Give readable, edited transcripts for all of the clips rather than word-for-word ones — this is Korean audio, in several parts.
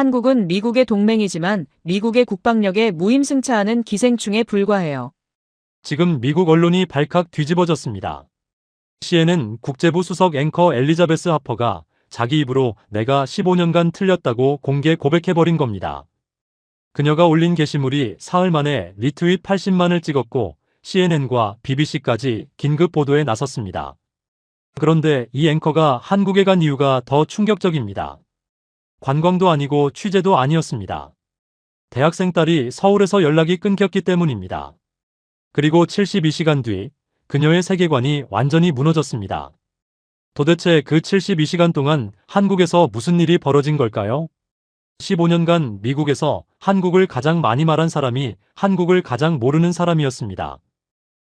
한국은 미국의 동맹이지만 미국의 국방력에 무임승차하는 기생충에 불과해요. 지금 미국 언론이 발칵 뒤집어졌습니다. CNN 국제부 수석 앵커 엘리자베스 하퍼가 자기 입으로 내가 15년간 틀렸다고 공개 고백해버린 겁니다. 그녀가 올린 게시물이 사흘 만에 리트윗 80만을 찍었고 CNN과 BBC까지 긴급 보도에 나섰습니다. 그런데 이 앵커가 한국에 간 이유가 더 충격적입니다. 관광도 아니고 취재도 아니었습니다. 대학생 딸이 서울에서 연락이 끊겼기 때문입니다. 그리고 72시간 뒤 그녀의 세계관이 완전히 무너졌습니다. 도대체 그 72시간 동안 한국에서 무슨 일이 벌어진 걸까요? 15년간 미국에서 한국을 가장 많이 말한 사람이 한국을 가장 모르는 사람이었습니다.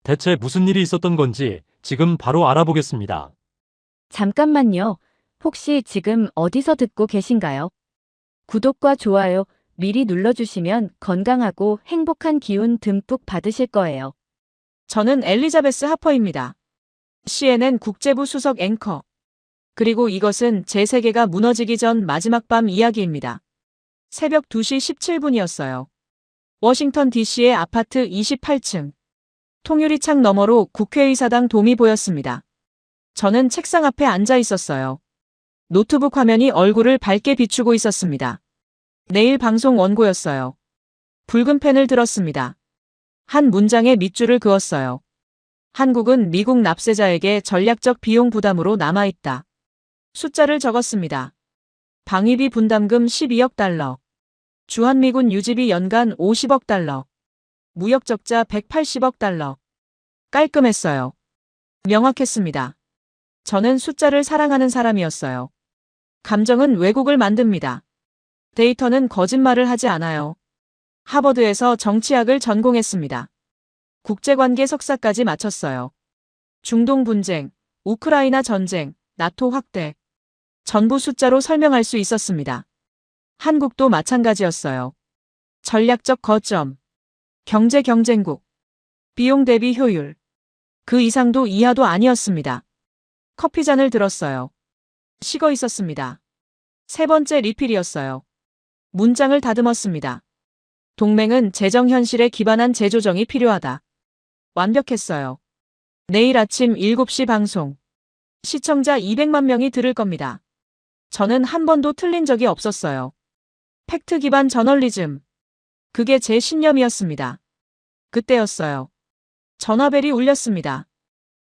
대체 무슨 일이 있었던 건지 지금 바로 알아보겠습니다. 잠깐만요. 혹시 지금 어디서 듣고 계신가요? 구독과 좋아요 미리 눌러주시면 건강하고 행복한 기운 듬뿍 받으실 거예요. 저는 엘리자베스 하퍼입니다. CNN 국제부 수석 앵커. 그리고 이것은 제 세계가 무너지기 전 마지막 밤 이야기입니다. 새벽 2시 17분이었어요. 워싱턴 DC의 아파트 28층. 통유리창 너머로 국회의사당 돔이 보였습니다. 저는 책상 앞에 앉아 있었어요. 노트북 화면이 얼굴을 밝게 비추고 있었습니다. 내일 방송 원고였어요. 붉은 펜을 들었습니다. 한 문장에 밑줄을 그었어요. 한국은 미국 납세자에게 전략적 비용 부담으로 남아있다. 숫자를 적었습니다. 방위비 분담금 12억 달러. 주한미군 유지비 연간 50억 달러. 무역 적자 180억 달러. 깔끔했어요. 명확했습니다. 저는 숫자를 사랑하는 사람이었어요. 감정은 왜곡을 만듭니다. 데이터는 거짓말을 하지 않아요. 하버드에서 정치학을 전공했습니다. 국제관계 석사까지 마쳤어요. 중동 분쟁, 우크라이나 전쟁, 나토 확대. 전부 숫자로 설명할 수 있었습니다. 한국도 마찬가지였어요. 전략적 거점, 경제 경쟁국, 비용 대비 효율. 그 이상도 이하도 아니었습니다. 커피잔을 들었어요. 식어 있었습니다. 세 번째 리필이었어요. 문장을 다듬었습니다. 동맹은 재정 현실에 기반한 재조정이 필요하다. 완벽했어요. 내일 아침 7시 방송. 시청자 200만 명이 들을 겁니다. 저는 한 번도 틀린 적이 없었어요. 팩트 기반 저널리즘. 그게 제 신념이었습니다. 그때였어요. 전화벨이 울렸습니다.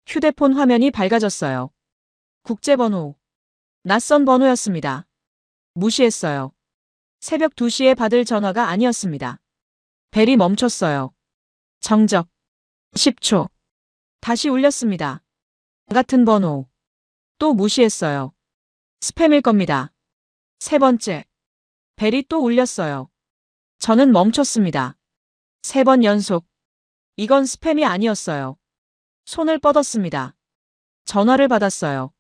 휴대폰 화면이 밝아졌어요. 국제번호. 낯선 번호였습니다. 무시했어요. 새벽 2시에 받을 전화가 아니었습니다. 벨이 멈췄어요. 정적. 10초. 다시 울렸습니다. 같은 번호. 또 무시했어요. 스팸일 겁니다. 세 번째. 벨이 또 울렸어요. 저는 멈췄습니다. 3번 연속. 이건 스팸이 아니었어요. 손을 뻗었습니다. 전화를 받았어요.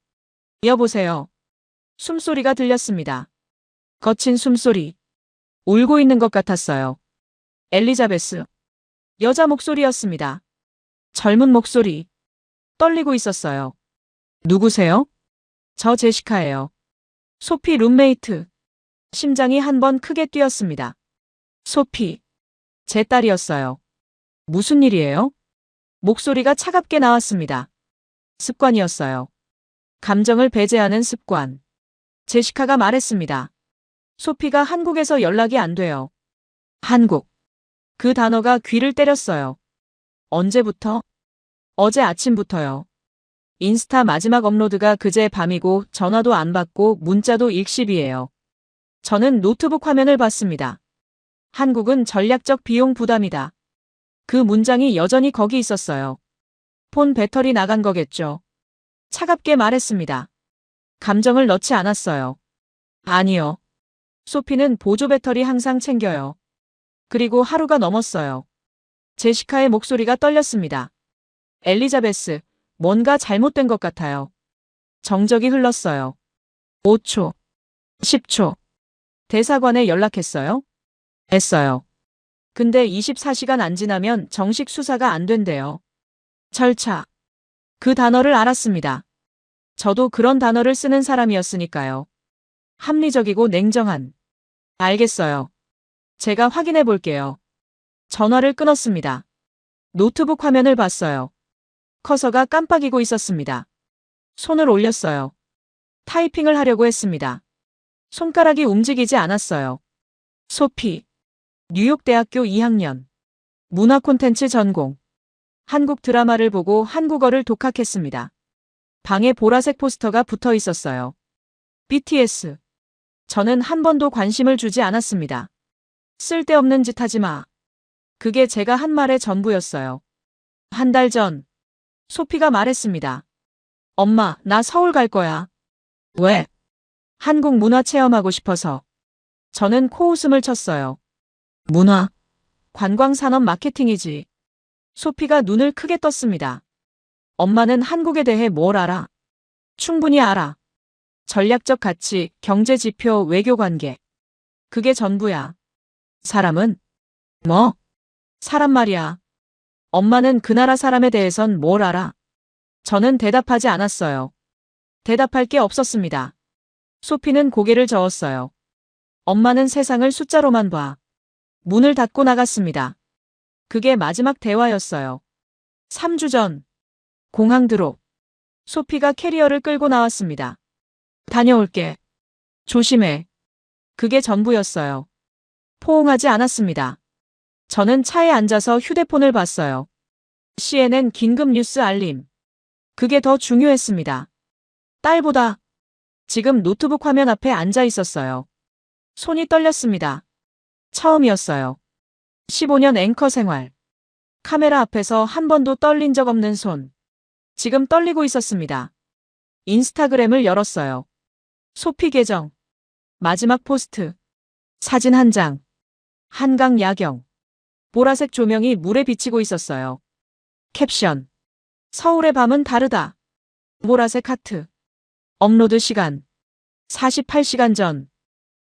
여보세요. 숨소리가 들렸습니다. 거친 숨소리. 울고 있는 것 같았어요. 엘리자베스. 여자 목소리였습니다. 젊은 목소리. 떨리고 있었어요. 누구세요? 저 제시카예요. 소피 룸메이트. 심장이 한 번 크게 뛰었습니다. 소피. 제 딸이었어요. 무슨 일이에요? 목소리가 차갑게 나왔습니다. 습관이었어요. 감정을 배제하는 습관. 제시카가 말했습니다. 소피가 한국에서 연락이 안 돼요. 한국. 그 단어가 귀를 때렸어요. 언제부터? 어제 아침부터요. 인스타 마지막 업로드가 그제 밤이고 전화도 안 받고 문자도 일십이에요. 저는 노트북 화면을 봤습니다. 한국은 전략적 비용 부담이다. 그 문장이 여전히 거기 있었어요. 폰 배터리 나간 거겠죠. 차갑게 말했습니다. 감정을 넣지 않았어요. 아니요. 소피는 보조 배터리 항상 챙겨요. 그리고 하루가 넘었어요. 제시카의 목소리가 떨렸습니다. 엘리자베스, 뭔가 잘못된 것 같아요. 정적이 흘렀어요. 5초, 10초. 대사관에 연락했어요? 했어요. 근데 24시간 안 지나면 정식 수사가 안 된대요. 절차. 그 단어를 알았습니다. 저도 그런 단어를 쓰는 사람이었으니까요. 합리적이고 냉정한. 알겠어요. 제가 확인해 볼게요. 전화를 끊었습니다. 노트북 화면을 봤어요. 커서가 깜빡이고 있었습니다. 손을 올렸어요. 타이핑을 하려고 했습니다. 손가락이 움직이지 않았어요. 소피. 뉴욕대학교 2학년. 문화 콘텐츠 전공. 한국 드라마를 보고 한국어를 독학했습니다. 방에 보라색 포스터가 붙어 있었어요. BTS. 저는 한 번도 관심을 주지 않았습니다. 쓸데없는 짓 하지 마. 그게 제가 한 말의 전부였어요. 한 달 전, 소피가 말했습니다. 엄마, 나 서울 갈 거야. 왜? 한국 문화 체험하고 싶어서. 저는 코웃음을 쳤어요. 문화? 관광산업 마케팅이지. 소피가 눈을 크게 떴습니다. 엄마는 한국에 대해 뭘 알아? 충분히 알아. 전략적 가치, 경제 지표, 외교 관계. 그게 전부야. 사람은? 뭐? 사람 말이야. 엄마는 그 나라 사람에 대해선 뭘 알아? 저는 대답하지 않았어요. 대답할 게 없었습니다. 소피는 고개를 저었어요. 엄마는 세상을 숫자로만 봐. 문을 닫고 나갔습니다. 그게 마지막 대화였어요. 3주 전, 공항 드롭. 소피가 캐리어를 끌고 나왔습니다. 다녀올게. 조심해. 그게 전부였어요. 포옹하지 않았습니다. 저는 차에 앉아서 휴대폰을 봤어요. CNN 긴급 뉴스 알림. 그게 더 중요했습니다. 딸보다. 지금 노트북 화면 앞에 앉아 있었어요. 손이 떨렸습니다. 처음이었어요. 15년 앵커 생활. 카메라 앞에서 한 번도 떨린 적 없는 손. 지금 떨리고 있었습니다. 인스타그램을 열었어요. 소피 계정. 마지막 포스트. 사진 한 장. 한강 야경. 보라색 조명이 물에 비치고 있었어요. 캡션. 서울의 밤은 다르다. 보라색 하트. 업로드 시간. 48시간 전.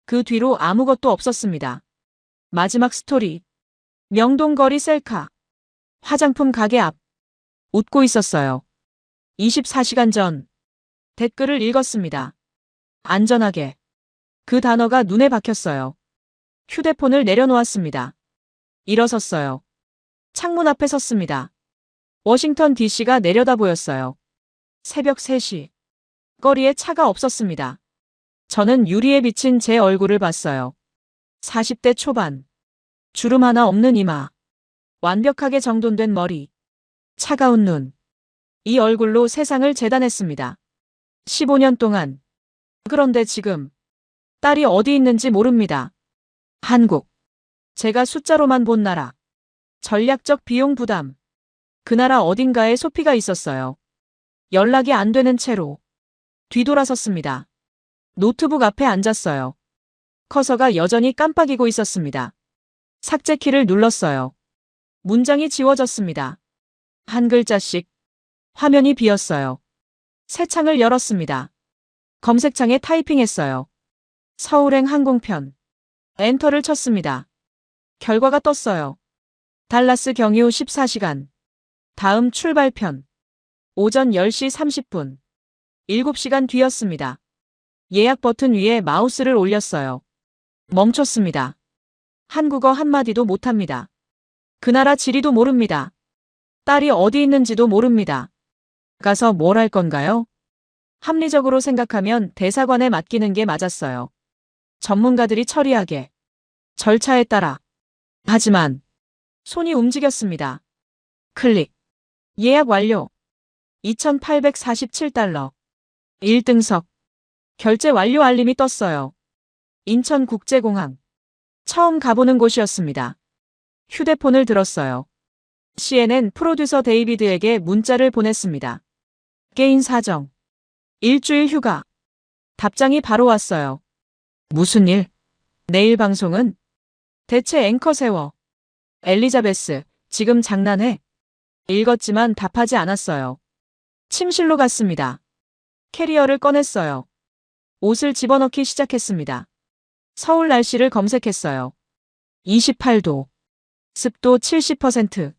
그 뒤로 아무것도 없었습니다. 마지막 스토리. 명동거리 셀카. 화장품 가게 앞. 웃고 있었어요. 24시간 전. 댓글을 읽었습니다. 안전하게. 그 단어가 눈에 박혔어요. 휴대폰을 내려놓았습니다. 일어섰어요. 창문 앞에 섰습니다. 워싱턴 DC가 내려다 보였어요. 새벽 3시. 거리에 차가 없었습니다. 저는 유리에 비친 제 얼굴을 봤어요. 40대 초반. 주름 하나 없는 이마. 완벽하게 정돈된 머리. 차가운 눈. 이 얼굴로 세상을 재단했습니다. 15년 동안. 그런데 지금 딸이 어디 있는지 모릅니다. 한국. 제가 숫자로만 본 나라. 전략적 비용 부담. 그 나라 어딘가에 소피가 있었어요. 연락이 안 되는 채로. 뒤돌아섰습니다. 노트북 앞에 앉았어요. 커서가 여전히 깜빡이고 있었습니다. 삭제 키를 눌렀어요. 문장이 지워졌습니다. 한 글자씩. 화면이 비었어요. 새 창을 열었습니다. 검색창에 타이핑했어요. 서울행 항공편. 엔터를 쳤습니다. 결과가 떴어요. 달라스 경유 14시간. 다음 출발편. 오전 10시 30분. 7시간 뒤였습니다. 예약 버튼 위에 마우스를 올렸어요. 멈췄습니다. 한국어 한마디도 못합니다. 그 나라 지리도 모릅니다. 딸이 어디 있는지도 모릅니다. 가서 뭘 할 건가요? 합리적으로 생각하면 대사관에 맡기는 게 맞았어요. 전문가들이 처리하게. 절차에 따라. 하지만 손이 움직였습니다. 클릭. 예약 완료. 2,847달러. 1등석. 결제 완료 알림이 떴어요. 인천국제공항. 처음 가보는 곳이었습니다. 휴대폰을 들었어요. CNN 프로듀서 데이비드에게 문자를 보냈습니다. 개인 사정. 일주일 휴가. 답장이 바로 왔어요. 무슨 일? 내일 방송은? 대체 앵커 세워. 엘리자베스, 지금 장난해? 읽었지만 답하지 않았어요. 침실로 갔습니다. 캐리어를 꺼냈어요. 옷을 집어넣기 시작했습니다. 서울 날씨를 검색했어요. 28도. 습도 70%.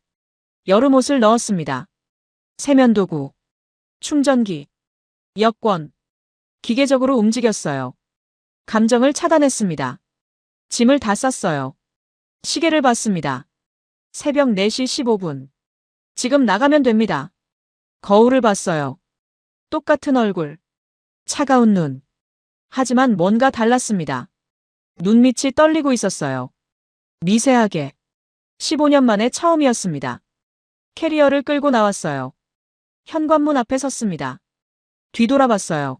여름 옷을 넣었습니다. 세면도구. 충전기. 여권. 기계적으로 움직였어요. 감정을 차단했습니다. 짐을 다 쌌어요. 시계를 봤습니다. 새벽 4시 15분. 지금 나가면 됩니다. 거울을 봤어요. 똑같은 얼굴. 차가운 눈. 하지만 뭔가 달랐습니다. 눈밑이 떨리고 있었어요. 미세하게. 15년 만에 처음이었습니다. 캐리어를 끌고 나왔어요. 현관문 앞에 섰습니다. 뒤돌아봤어요.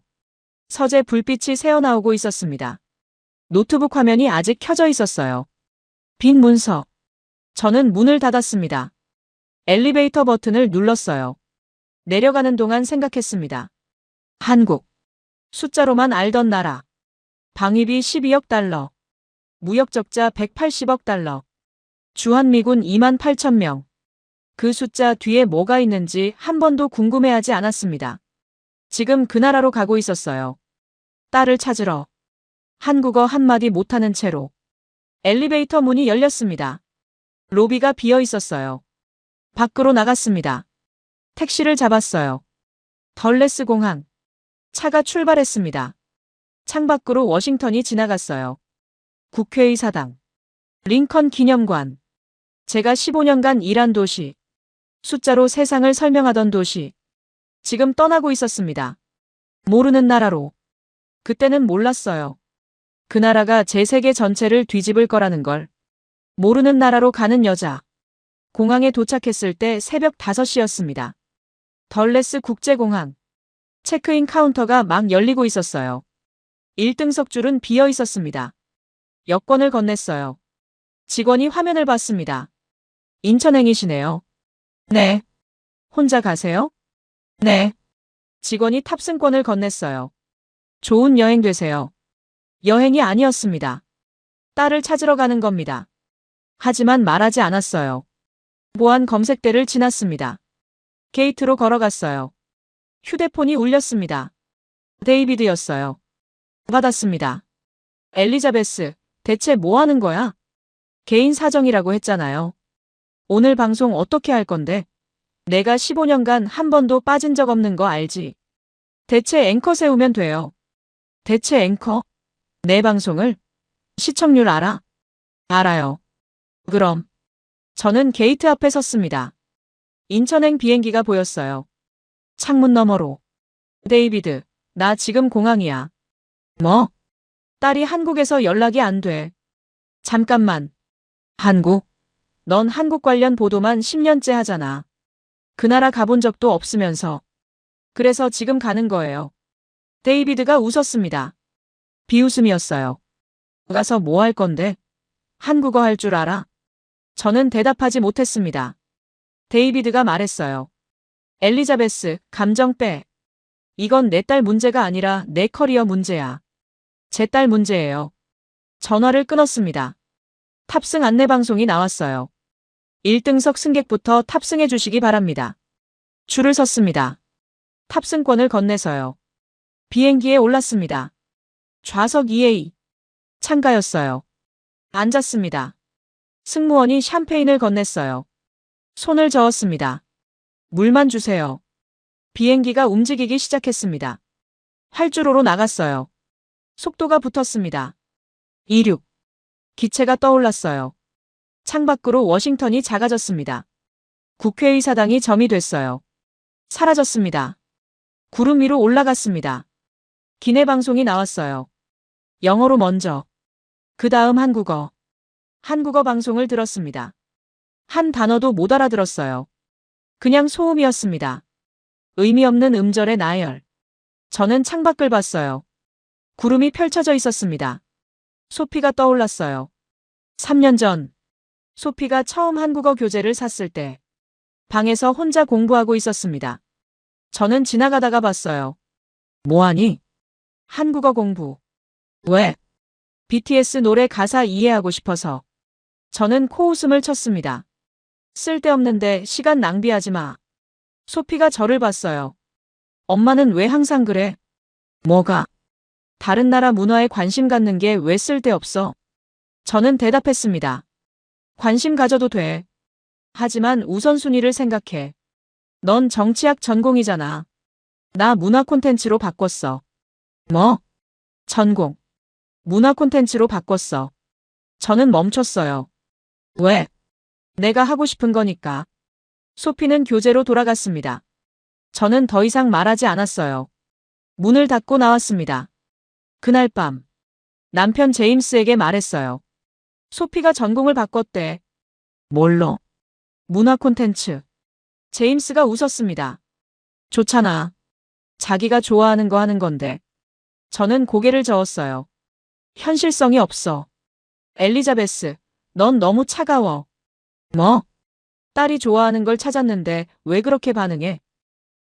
서재 불빛이 새어나오고 있었습니다. 노트북 화면이 아직 켜져 있었어요. 빈 문서. 저는 문을 닫았습니다. 엘리베이터 버튼을 눌렀어요. 내려가는 동안 생각했습니다. 한국. 숫자로만 알던 나라. 방위비 12억 달러. 무역 적자 180억 달러. 주한미군 2만 8천 명. 그 숫자 뒤에 뭐가 있는지 한 번도 궁금해하지 않았습니다. 지금 그 나라로 가고 있었어요. 딸을 찾으러. 한국어 한마디 못하는 채로. 엘리베이터 문이 열렸습니다. 로비가 비어 있었어요. 밖으로 나갔습니다. 택시를 잡았어요. 덜레스 공항. 차가 출발했습니다. 창밖으로 워싱턴이 지나갔어요. 국회의사당. 링컨 기념관. 제가 15년간 일한 도시. 숫자로 세상을 설명하던 도시. 지금 떠나고 있었습니다. 모르는 나라로. 그때는 몰랐어요. 그 나라가 제 세계 전체를 뒤집을 거라는 걸. 모르는 나라로 가는 여자. 공항에 도착했을 때 새벽 5시였습니다. 덜레스 국제공항. 체크인 카운터가 막 열리고 있었어요. 1등석 줄은 비어 있었습니다. 여권을 건넸어요. 직원이 화면을 봤습니다. 인천행이시네요. 네. 혼자 가세요? 네. 직원이 탑승권을 건넸어요. 좋은 여행 되세요. 여행이 아니었습니다. 딸을 찾으러 가는 겁니다. 하지만 말하지 않았어요. 보안 검색대를 지났습니다. 게이트로 걸어갔어요. 휴대폰이 울렸습니다. 데이비드였어요. 받았습니다. 엘리자베스, 대체 뭐 하는 거야? 개인 사정이라고 했잖아요. 오늘 방송 어떻게 할 건데? 내가 15년간 한 번도 빠진 적 없는 거 알지? 대체 앵커 세우면 돼요. 대체 앵커? 내 방송을? 시청률 알아? 알아요. 그럼. 저는 게이트 앞에 섰습니다. 인천행 비행기가 보였어요. 창문 너머로. 데이비드, 나 지금 공항이야. 뭐? 딸이 한국에서 연락이 안 돼. 잠깐만. 한국? 넌 한국 관련 보도만 10년째 하잖아. 그 나라 가본 적도 없으면서. 그래서 지금 가는 거예요. 데이비드가 웃었습니다. 비웃음이었어요. 가서 뭐 할 건데? 한국어 할 줄 알아? 저는 대답하지 못했습니다. 데이비드가 말했어요. 엘리자베스, 감정 빼. 이건 내 딸 문제가 아니라 내 커리어 문제야. 제 딸 문제예요. 전화를 끊었습니다. 탑승 안내 방송이 나왔어요. 1등석 승객부터 탑승해 주시기 바랍니다. 줄을 섰습니다. 탑승권을 건네서요. 비행기에 올랐습니다. 좌석 2A. 창가였어요. 앉았습니다. 승무원이 샴페인을 건넸어요. 손을 저었습니다. 물만 주세요. 비행기가 움직이기 시작했습니다. 활주로로 나갔어요. 속도가 붙었습니다. 26. 기체가 떠올랐어요. 창밖으로 워싱턴이 작아졌습니다. 국회의사당이 점이 됐어요. 사라졌습니다. 구름 위로 올라갔습니다. 기내 방송이 나왔어요. 영어로 먼저. 그 다음 한국어. 한국어 방송을 들었습니다. 한 단어도 못 알아들었어요. 그냥 소음이었습니다. 의미 없는 음절의 나열. 저는 창밖을 봤어요. 구름이 펼쳐져 있었습니다. 소피가 떠올랐어요. 3년 전. 소피가 처음 한국어 교재를 샀을 때 방에서 혼자 공부하고 있었습니다. 저는 지나가다가 봤어요. 뭐하니? 한국어 공부. 왜? BTS 노래 가사 이해하고 싶어서. 저는 코웃음을 쳤습니다. 쓸데없는데 시간 낭비하지 마. 소피가 저를 봤어요. 엄마는 왜 항상 그래? 뭐가? 다른 나라 문화에 관심 갖는 게 왜 쓸데없어? 저는 대답했습니다. 관심 가져도 돼. 하지만 우선순위를 생각해. 넌 정치학 전공이잖아. 나 문화 콘텐츠로 바꿨어. 뭐? 전공. 문화 콘텐츠로 바꿨어. 저는 멈췄어요. 왜? 내가 하고 싶은 거니까. 소피는 교재로 돌아갔습니다. 저는 더 이상 말하지 않았어요. 문을 닫고 나왔습니다. 그날 밤, 남편 제임스에게 말했어요. 소피가 전공을 바꿨대. 뭘로? 문화 콘텐츠. 제임스가 웃었습니다. 좋잖아. 자기가 좋아하는 거 하는 건데. 저는 고개를 저었어요. 현실성이 없어. 엘리자베스, 넌 너무 차가워. 뭐? 딸이 좋아하는 걸 찾았는데 왜 그렇게 반응해?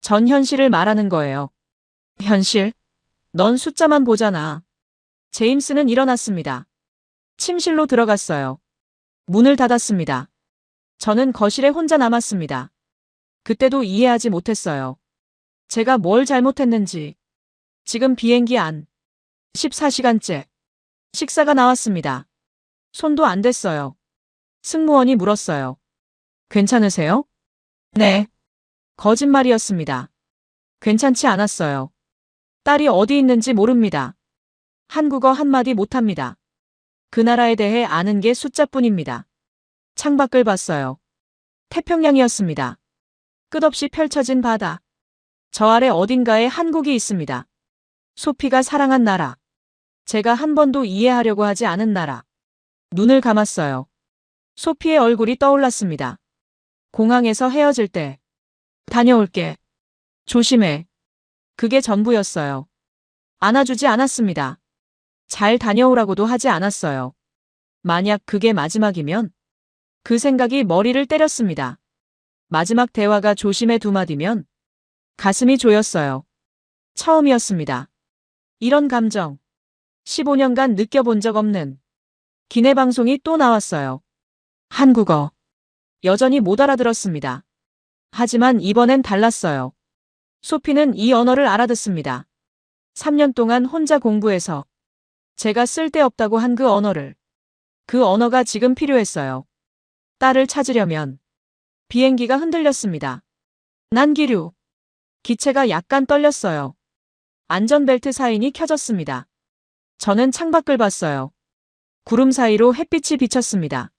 전 현실을 말하는 거예요. 현실? 넌 숫자만 보잖아. 제임스는 일어났습니다. 침실로 들어갔어요. 문을 닫았습니다. 저는 거실에 혼자 남았습니다. 그때도 이해하지 못했어요. 제가 뭘 잘못했는지. 지금 비행기 안. 14시간째. 식사가 나왔습니다. 손도 안 댔어요. 승무원이 물었어요. 괜찮으세요? 네. 거짓말이었습니다. 괜찮지 않았어요. 딸이 어디 있는지 모릅니다. 한국어 한마디 못합니다. 그 나라에 대해 아는 게 숫자뿐입니다. 창밖을 봤어요. 태평양이었습니다. 끝없이 펼쳐진 바다. 저 아래 어딘가에 한국이 있습니다. 소피가 사랑한 나라. 제가 한 번도 이해하려고 하지 않은 나라. 눈을 감았어요. 소피의 얼굴이 떠올랐습니다. 공항에서 헤어질 때. 다녀올게. 조심해. 그게 전부였어요. 안아주지 않았습니다. 잘 다녀오라고도 하지 않았어요. 만약 그게 마지막이면? 그 생각이 머리를 때렸습니다. 마지막 대화가 조심해 두 마디면? 가슴이 조였어요. 처음이었습니다. 이런 감정. 15년간 느껴본 적 없는. 기내 방송이 또 나왔어요. 한국어. 여전히 못 알아들었습니다. 하지만 이번엔 달랐어요. 소피는 이 언어를 알아듣습니다. 3년 동안 혼자 공부해서 제가 쓸데없다고 한 그 언어를. 그 언어가 지금 필요했어요. 딸을 찾으려면. 비행기가 흔들렸습니다. 난기류. 기체가 약간 떨렸어요. 안전벨트 사인이 켜졌습니다. 저는 창밖을 봤어요. 구름 사이로 햇빛이 비쳤습니다.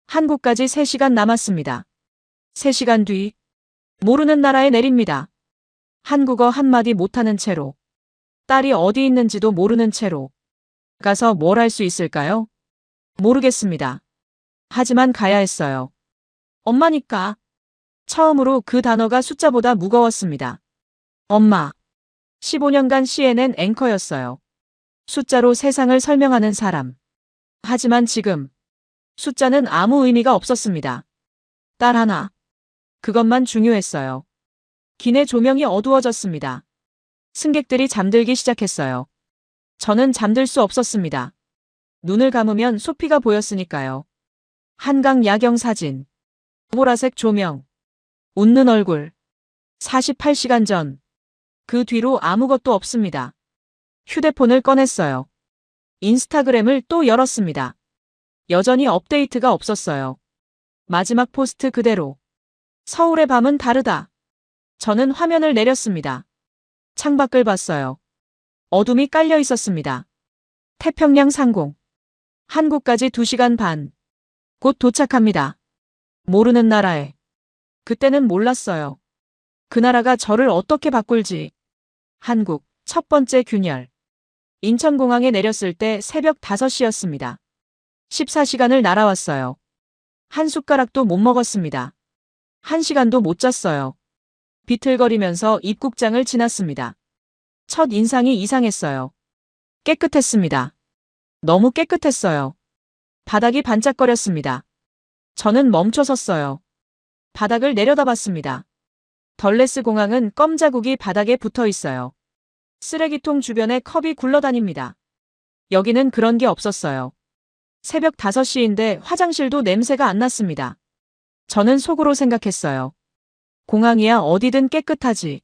한국까지 3시간 남았습니다. 3시간 뒤. 모르는 나라에 내립니다. 한국어 한마디 못하는 채로. 딸이 어디 있는지도 모르는 채로. 가서 뭘 할 수 있을까요? 모르겠습니다. 하지만 가야 했어요. 엄마니까. 처음으로 그 단어가 숫자보다 무거웠습니다. 엄마. 15년간 CNN 앵커였어요. 숫자로 세상을 설명하는 사람. 하지만 지금 숫자는 아무 의미가 없었습니다. 딸 하나. 그것만 중요했어요. 기내 조명이 어두워졌습니다. 승객들이 잠들기 시작했어요. 저는 잠들 수 없었습니다. 눈을 감으면 소피가 보였으니까요. 한강 야경 사진. 보라색 조명. 웃는 얼굴. 48시간 전. 그 뒤로 아무것도 없습니다. 휴대폰을 꺼냈어요. 인스타그램을 또 열었습니다. 여전히 업데이트가 없었어요. 마지막 포스트 그대로. 서울의 밤은 다르다. 저는 화면을 내렸습니다. 창밖을 봤어요. 어둠이 깔려 있었습니다. 태평양 상공. 한국까지 2시간 반. 곧 도착합니다. 모르는 나라에. 그때는 몰랐어요. 그 나라가 저를 어떻게 바꿀지. 한국, 첫 번째 균열. 인천공항에 내렸을 때 새벽 5시였습니다. 14시간을 날아왔어요. 한 숟가락도 못 먹었습니다. 1시간도 못 잤어요. 비틀거리면서 입국장을 지났습니다. 첫 인상이 이상했어요. 깨끗했습니다. 너무 깨끗했어요. 바닥이 반짝거렸습니다. 저는 멈춰 섰어요. 바닥을 내려다봤습니다. 덜레스 공항은 껌 자국이 바닥에 붙어 있어요. 쓰레기통 주변에 컵이 굴러다닙니다. 여기는 그런 게 없었어요. 새벽 5시인데 화장실도 냄새가 안 났습니다. 저는 속으로 생각했어요. 공항이야 어디든 깨끗하지.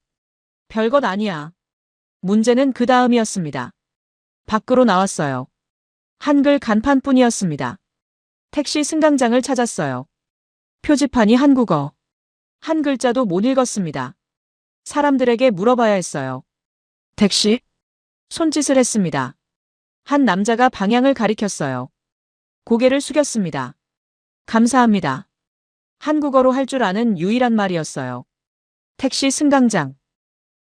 별것 아니야. 문제는 그 다음이었습니다. 밖으로 나왔어요. 한글 간판뿐이었습니다. 택시 승강장을 찾았어요. 표지판이 한국어. 한 글자도 못 읽었습니다. 사람들에게 물어봐야 했어요. 택시? 손짓을 했습니다. 한 남자가 방향을 가리켰어요. 고개를 숙였습니다. 감사합니다. 한국어로 할 줄 아는 유일한 말이었어요. 택시 승강장.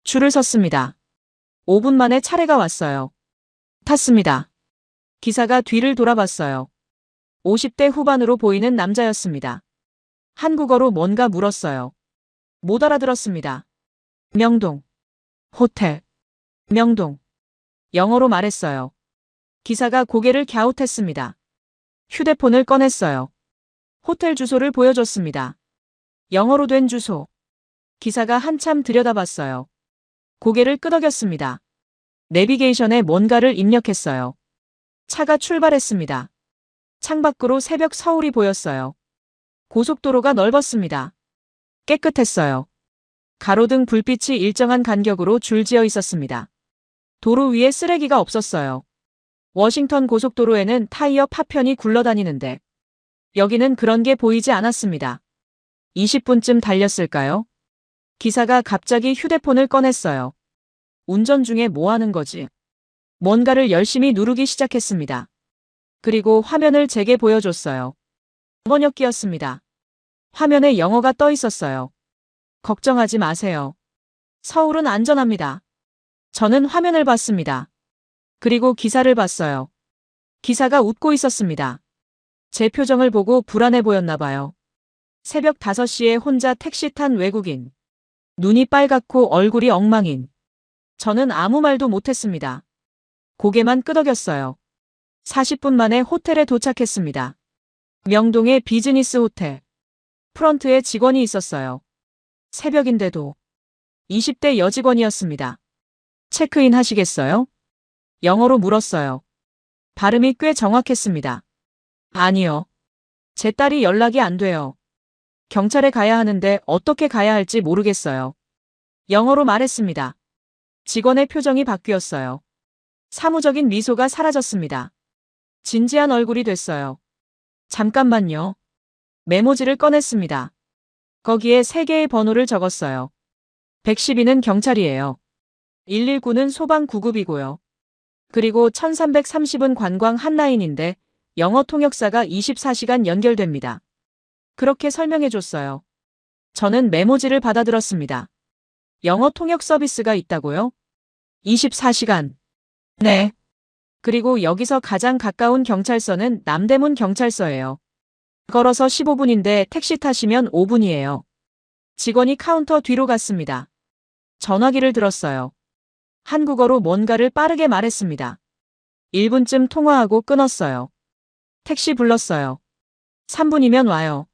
줄을 섰습니다. 5분 만에 차례가 왔어요. 탔습니다. 기사가 뒤를 돌아봤어요. 50대 후반으로 보이는 남자였습니다. 한국어로 뭔가 물었어요. 못 알아들었습니다. 명동. 호텔. 명동. 영어로 말했어요. 기사가 고개를 갸웃했습니다. 휴대폰을 꺼냈어요. 호텔 주소를 보여줬습니다. 영어로 된 주소. 기사가 한참 들여다봤어요. 고개를 끄덕였습니다. 내비게이션에 뭔가를 입력했어요. 차가 출발했습니다. 창밖으로 새벽 서울이 보였어요. 고속도로가 넓었습니다. 깨끗했어요. 가로등 불빛이 일정한 간격으로 줄지어 있었습니다. 도로 위에 쓰레기가 없었어요. 워싱턴 고속도로에는 타이어 파편이 굴러다니는데 여기는 그런 게 보이지 않았습니다. 20분쯤 달렸을까요? 기사가 갑자기 휴대폰을 꺼냈어요. 운전 중에 뭐 하는 거지? 뭔가를 열심히 누르기 시작했습니다. 그리고 화면을 제게 보여줬어요. 번역기였습니다. 화면에 영어가 떠 있었어요. 걱정하지 마세요. 서울은 안전합니다. 저는 화면을 봤습니다. 그리고 기사를 봤어요. 기사가 웃고 있었습니다. 제 표정을 보고 불안해 보였나 봐요. 새벽 5시에 혼자 택시 탄 외국인. 눈이 빨갛고 얼굴이 엉망인. 저는 아무 말도 못했습니다. 고개만 끄덕였어요. 40분 만에 호텔에 도착했습니다. 명동의 비즈니스 호텔. 프런트에 직원이 있었어요. 새벽인데도 20대 여직원이었습니다. 체크인 하시겠어요? 영어로 물었어요. 발음이 꽤 정확했습니다. 아니요. 제 딸이 연락이 안 돼요. 경찰에 가야 하는데 어떻게 가야 할지 모르겠어요. 영어로 말했습니다. 직원의 표정이 바뀌었어요. 사무적인 미소가 사라졌습니다. 진지한 얼굴이 됐어요. 잠깐만요. 메모지를 꺼냈습니다. 거기에 3개의 번호를 적었어요. 112는 경찰이에요. 119는 소방구급이고요. 그리고 1330은 관광 한라인인데 영어 통역사가 24시간 연결됩니다. 그렇게 설명해줬어요. 저는 메모지를 받아들었습니다. 영어 통역 서비스가 있다고요? 24시간. 네. 그리고 여기서 가장 가까운 경찰서는 남대문 경찰서예요. 걸어서 15분인데 택시 타시면 5분이에요. 직원이 카운터 뒤로 갔습니다. 전화기를 들었어요. 한국어로 뭔가를 빠르게 말했습니다. 1분쯤 통화하고 끊었어요. 택시 불렀어요. 3분이면 와요.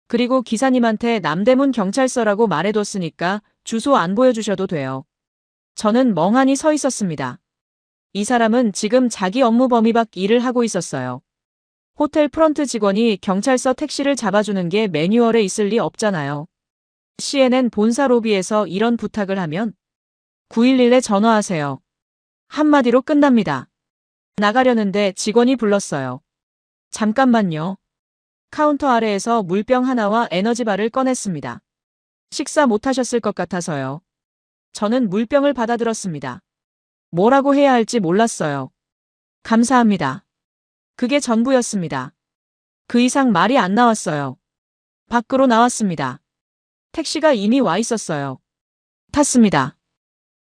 그리고 기사님한테 남대문 경찰서라고 말해뒀으니까 주소 안 보여주셔도 돼요. 저는 멍하니 서 있었습니다. 이 사람은 지금 자기 업무 범위 밖 일을 하고 있었어요. 호텔 프런트 직원이 경찰서 택시를 잡아주는 게 매뉴얼에 있을 리 없잖아요. CNN 본사 로비에서 이런 부탁을 하면 911에 전화하세요. 한마디로 끝납니다. 나가려는데 직원이 불렀어요. 잠깐만요. 카운터 아래에서 물병 하나와 에너지바를 꺼냈습니다. 식사 못하셨을 것 같아서요. 저는 물병을 받아들었습니다. 뭐라고 해야 할지 몰랐어요. 감사합니다. 그게 전부였습니다. 그 이상 말이 안 나왔어요. 밖으로 나왔습니다. 택시가 이미 와 있었어요. 탔습니다.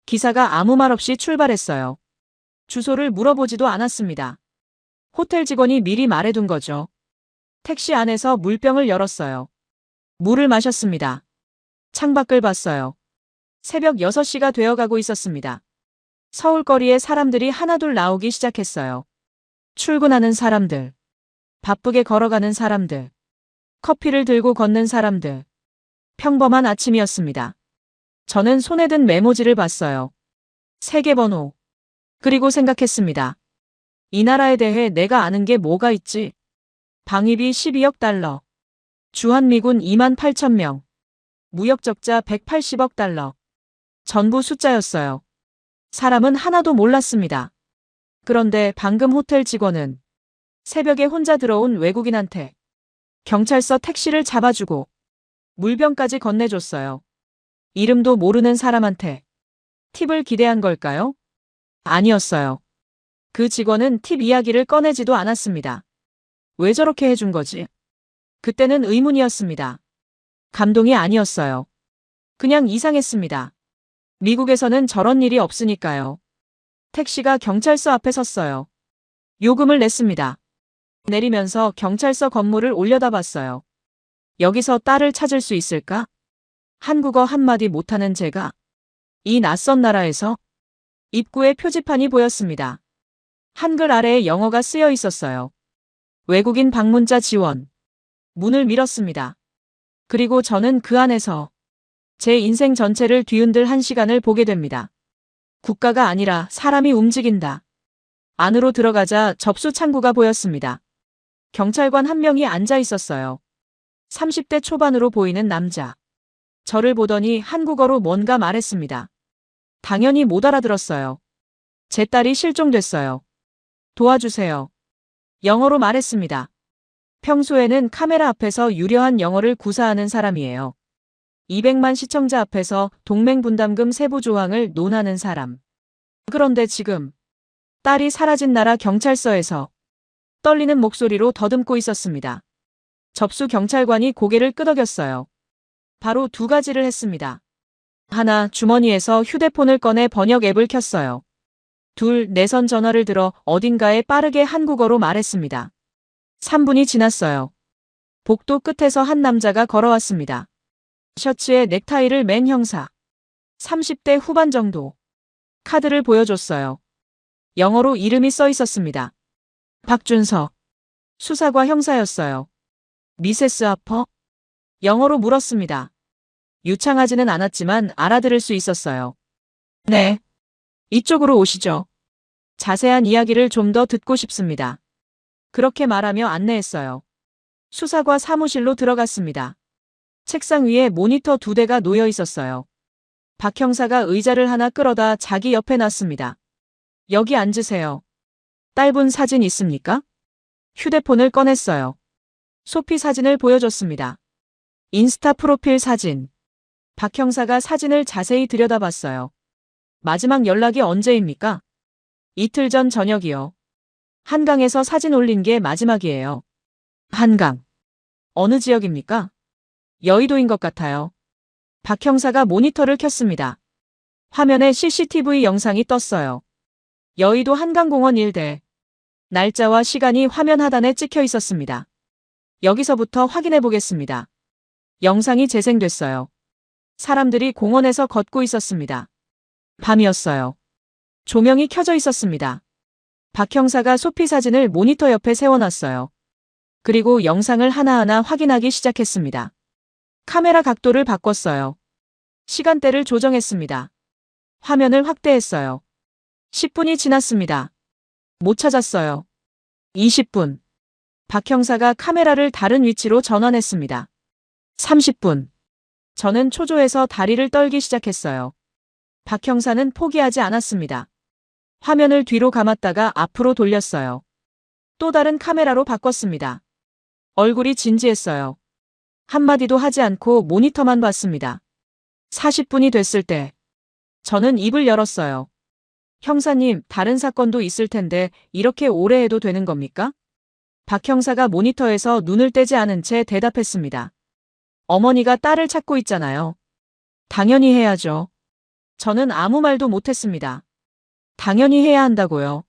기사가 아무 말 없이 출발했어요. 주소를 물어보지도 않았습니다. 호텔 직원이 미리 말해둔 거죠. 택시 안에서 물병을 열었어요. 물을 마셨습니다. 창밖을 봤어요. 새벽 6시가 되어가고 있었습니다. 서울거리에 사람들이 하나둘 나오기 시작했어요. 출근하는 사람들, 바쁘게 걸어가는 사람들, 커피를 들고 걷는 사람들. 평범한 아침이었습니다. 저는 손에 든 메모지를 봤어요. 3개 번호. 그리고 생각했습니다. 이 나라에 대해 내가 아는 게 뭐가 있지? 방위비 12억 달러. 주한미군 2만 8천 명. 무역적자 180억 달러. 전부 숫자였어요. 사람은 하나도 몰랐습니다. 그런데 방금 호텔 직원은 새벽에 혼자 들어온 외국인한테 경찰서 택시를 잡아주고 물병까지 건네줬어요. 이름도 모르는 사람한테 팁을 기대한 걸까요? 아니었어요. 그 직원은 팁 이야기를 꺼내지도 않았습니다. 왜 저렇게 해준 거지? 그때는 의문이었습니다. 감동이 아니었어요. 그냥 이상했습니다. 미국에서는 저런 일이 없으니까요. 택시가 경찰서 앞에 섰어요. 요금을 냈습니다. 내리면서 경찰서 건물을 올려다봤어요. 여기서 딸을 찾을 수 있을까? 한국어 한마디 못하는 제가 이 낯선 나라에서 입구에 표지판이 보였습니다. 한글 아래에 영어가 쓰여 있었어요. 외국인 방문자 지원. 문을 밀었습니다. 그리고 저는 그 안에서 제 인생 전체를 뒤흔들 한 시간을 보게 됩니다. 국가가 아니라 사람이 움직인다. 안으로 들어가자 접수 창구가 보였습니다. 경찰관 한 명이 앉아 있었어요. 30대 초반으로 보이는 남자. 저를 보더니 한국어로 뭔가 말했습니다. 당연히 못 알아들었어요. 제 딸이 실종됐어요. 도와주세요. 영어로 말했습니다. 평소에는 카메라 앞에서 유려한 영어를 구사하는 사람이에요. 200만 시청자 앞에서 동맹분담금 세부 조항을 논하는 사람. 그런데 지금 딸이 사라진 나라 경찰서에서 떨리는 목소리로 더듬고 있었습니다. 접수 경찰관이 고개를 끄덕였어요. 바로 두 가지를 했습니다. 하나, 주머니에서 휴대폰을 꺼내 번역 앱을 켰어요. 둘, 내선 전화를 들어 어딘가에 빠르게 한국어로 말했습니다. 3분이 지났어요. 복도 끝에서 한 남자가 걸어왔습니다. 셔츠에 넥타이를 맨 형사. 30대 후반 정도. 카드를 보여줬어요. 영어로 이름이 써 있었습니다. 박준석. 수사과 형사였어요. 미세스 하퍼? 영어로 물었습니다. 유창하지는 않았지만 알아들을 수 있었어요. 네. 이쪽으로 오시죠. 자세한 이야기를 좀 더 듣고 싶습니다. 그렇게 말하며 안내했어요. 수사과 사무실로 들어갔습니다. 책상 위에 모니터 2대가 놓여 있었어요. 박 형사가 의자를 하나 끌어다 자기 옆에 놨습니다. 여기 앉으세요. 딸분 사진 있습니까? 휴대폰을 꺼냈어요. 소피 사진을 보여줬습니다. 인스타 프로필 사진. 박 형사가 사진을 자세히 들여다봤어요. 마지막 연락이 언제입니까? 이틀 전 저녁이요. 한강에서 사진 올린 게 마지막이에요. 한강. 어느 지역입니까? 여의도인 것 같아요. 박 형사가 모니터를 켰습니다. 화면에 CCTV 영상이 떴어요. 여의도 한강공원 일대. 날짜와 시간이 화면 하단에 찍혀 있었습니다. 여기서부터 확인해 보겠습니다. 영상이 재생됐어요. 사람들이 공원에서 걷고 있었습니다. 밤이었어요. 조명이 켜져 있었습니다. 박 형사가 소피 사진을 모니터 옆에 세워놨어요. 그리고 영상을 하나하나 확인하기 시작했습니다. 카메라 각도를 바꿨어요. 시간대를 조정했습니다. 화면을 확대했어요. 10분이 지났습니다. 못 찾았어요. 20분. 박 형사가 카메라를 다른 위치로 전환했습니다. 30분. 저는 초조해서 다리를 떨기 시작했어요. 박 형사는 포기하지 않았습니다. 화면을 뒤로 감았다가 앞으로 돌렸어요. 또 다른 카메라로 바꿨습니다. 얼굴이 진지했어요. 한마디도 하지 않고 모니터만 봤습니다. 40분이 됐을 때 저는 입을 열었어요. 형사님, 다른 사건도 있을 텐데 이렇게 오래 해도 되는 겁니까? 박 형사가 모니터에서 눈을 떼지 않은 채 대답했습니다. 어머니가 딸을 찾고 있잖아요. 당연히 해야죠. 저는 아무 말도 못했습니다. 당연히 해야 한다고요.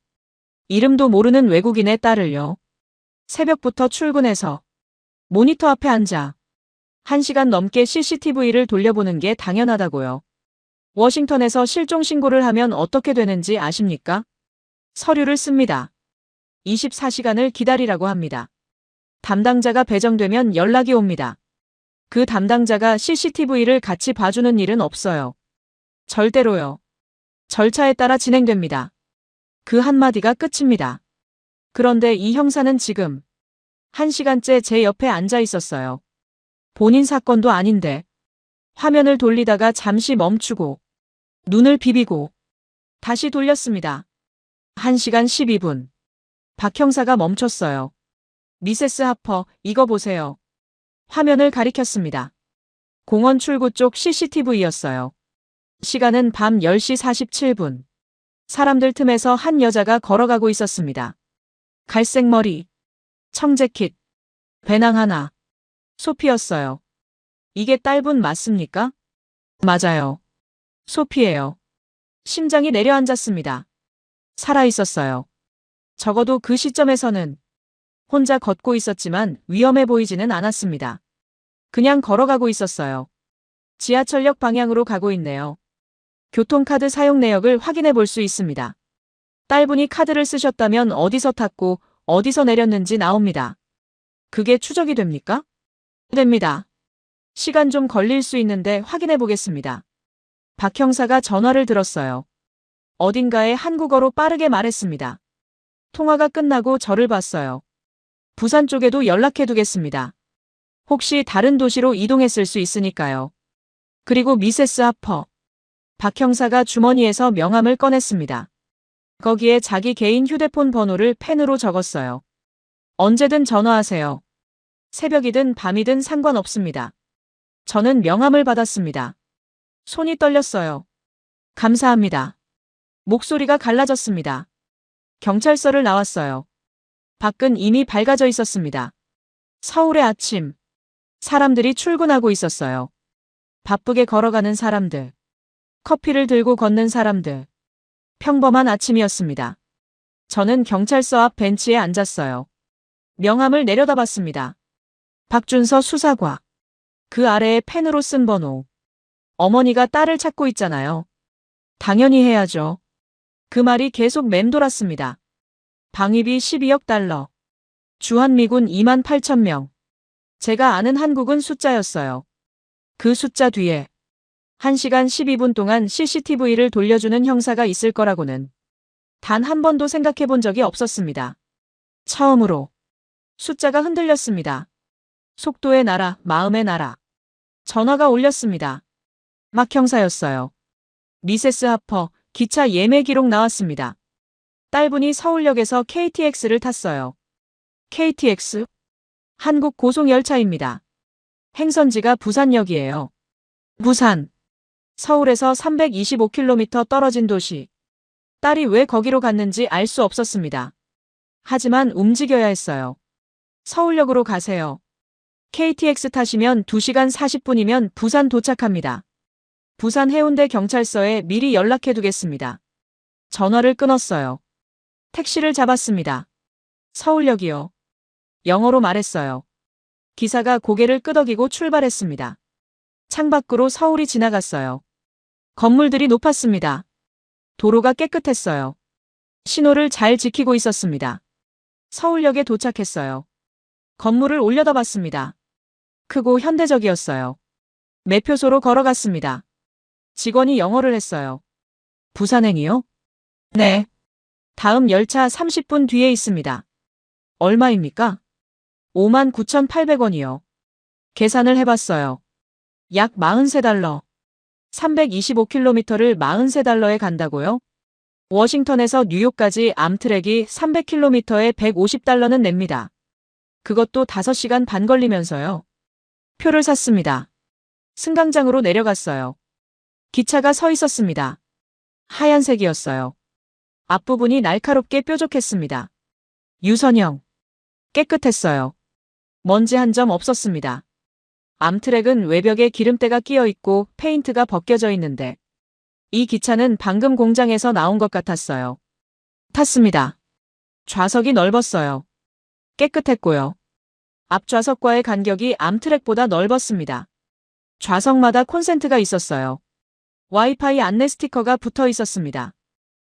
이름도 모르는 외국인의 딸을요. 새벽부터 출근해서 모니터 앞에 앉아 1시간 넘게 CCTV를 돌려보는 게 당연하다고요. 워싱턴에서 실종 신고를 하면 어떻게 되는지 아십니까? 서류를 씁니다. 24시간을 기다리라고 합니다. 담당자가 배정되면 연락이 옵니다. 그 담당자가 CCTV를 같이 봐주는 일은 없어요. 절대로요. 절차에 따라 진행됩니다. 그 한마디가 끝입니다. 그런데 이 형사는 지금 1시간째 제 옆에 앉아 있었어요. 본인 사건도 아닌데 화면을 돌리다가 잠시 멈추고 눈을 비비고 다시 돌렸습니다. 1시간 12분. 박 형사가 멈췄어요. 미세스 하퍼, 이거 보세요. 화면을 가리켰습니다. 공원 출구 쪽 CCTV였어요. 시간은 밤 10시 47분. 사람들 틈에서 한 여자가 걸어가고 있었습니다. 갈색 머리, 청재킷, 배낭 하나. 소피였어요. 이게 딸분 맞습니까? 맞아요. 소피예요. 심장이 내려앉았습니다. 살아있었어요. 적어도 그 시점에서는 혼자 걷고 있었지만 위험해 보이지는 않았습니다. 그냥 걸어가고 있었어요. 지하철역 방향으로 가고 있네요. 교통카드 사용 내역을 확인해 볼 수 있습니다. 딸분이 카드를 쓰셨다면 어디서 탔고 어디서 내렸는지 나옵니다. 그게 추적이 됩니까? 됩니다. 시간 좀 걸릴 수 있는데 확인해 보겠습니다. 박 형사가 전화를 들었어요. 어딘가에 한국어로 빠르게 말했습니다. 통화가 끝나고 저를 봤어요. 부산 쪽에도 연락해 두겠습니다. 혹시 다른 도시로 이동했을 수 있으니까요. 그리고 미세스 하퍼. 박 형사가 주머니에서 명함을 꺼냈습니다. 거기에 자기 개인 휴대폰 번호를 펜으로 적었어요. 언제든 전화하세요. 새벽이든 밤이든 상관없습니다. 저는 명함을 받았습니다. 손이 떨렸어요. 감사합니다. 목소리가 갈라졌습니다. 경찰서를 나왔어요. 밖은 이미 밝아져 있었습니다. 서울의 아침. 사람들이 출근하고 있었어요. 바쁘게 걸어가는 사람들. 커피를 들고 걷는 사람들. 평범한 아침이었습니다. 저는 경찰서 앞 벤치에 앉았어요. 명함을 내려다봤습니다. 박준서 수사과. 그 아래에 펜으로 쓴 번호. 어머니가 딸을 찾고 있잖아요. 당연히 해야죠. 그 말이 계속 맴돌았습니다. 방위비 12억 달러. 주한미군 2만 8천 명. 제가 아는 한국은 숫자였어요. 그 숫자 뒤에 1시간 12분 동안 CCTV를 돌려주는 형사가 있을 거라고는 단 한 번도 생각해 본 적이 없었습니다. 처음으로 숫자가 흔들렸습니다. 속도의 나라, 마음의 나라. 전화가 울렸습니다. 막 형사였어요. 미세스 하퍼, 기차 예매 기록 나왔습니다. 딸분이 서울역에서 KTX를 탔어요. KTX? 한국 고속열차입니다. 행선지가 부산역이에요. 부산. 서울에서 325km 떨어진 도시. 딸이 왜 거기로 갔는지 알 수 없었습니다. 하지만 움직여야 했어요. 서울역으로 가세요. KTX 타시면 2시간 40분이면 부산 도착합니다. 부산 해운대 경찰서에 미리 연락해 두겠습니다. 전화를 끊었어요. 택시를 잡았습니다. 서울역이요. 영어로 말했어요. 기사가 고개를 끄덕이고 출발했습니다. 창밖으로 서울이 지나갔어요. 건물들이 높았습니다. 도로가 깨끗했어요. 신호를 잘 지키고 있었습니다. 서울역에 도착했어요. 건물을 올려다봤습니다. 크고 현대적이었어요. 매표소로 걸어갔습니다. 직원이 영어를 했어요. 부산행이요? 네. 다음 열차 30분 뒤에 있습니다. 얼마입니까? 59,800원이요. 계산을 해봤어요. 약 43달러. 325km를 43달러에 간다고요? 워싱턴에서 뉴욕까지 암트랙이 300km에 150달러는 냅니다. 그것도 5시간 반 걸리면서요. 표를 샀습니다. 승강장으로 내려갔어요. 기차가 서 있었습니다. 하얀색이었어요. 앞부분이 날카롭게 뾰족했습니다. 유선형. 깨끗했어요. 먼지 한 점 없었습니다. 암트랙은 외벽에 기름때가 끼어 있고 페인트가 벗겨져 있는데 이 기차는 방금 공장에서 나온 것 같았어요. 탔습니다. 좌석이 넓었어요. 깨끗했고요. 앞좌석과의 간격이 암트랙보다 넓었습니다. 좌석마다 콘센트가 있었어요. 와이파이 안내 스티커가 붙어 있었습니다.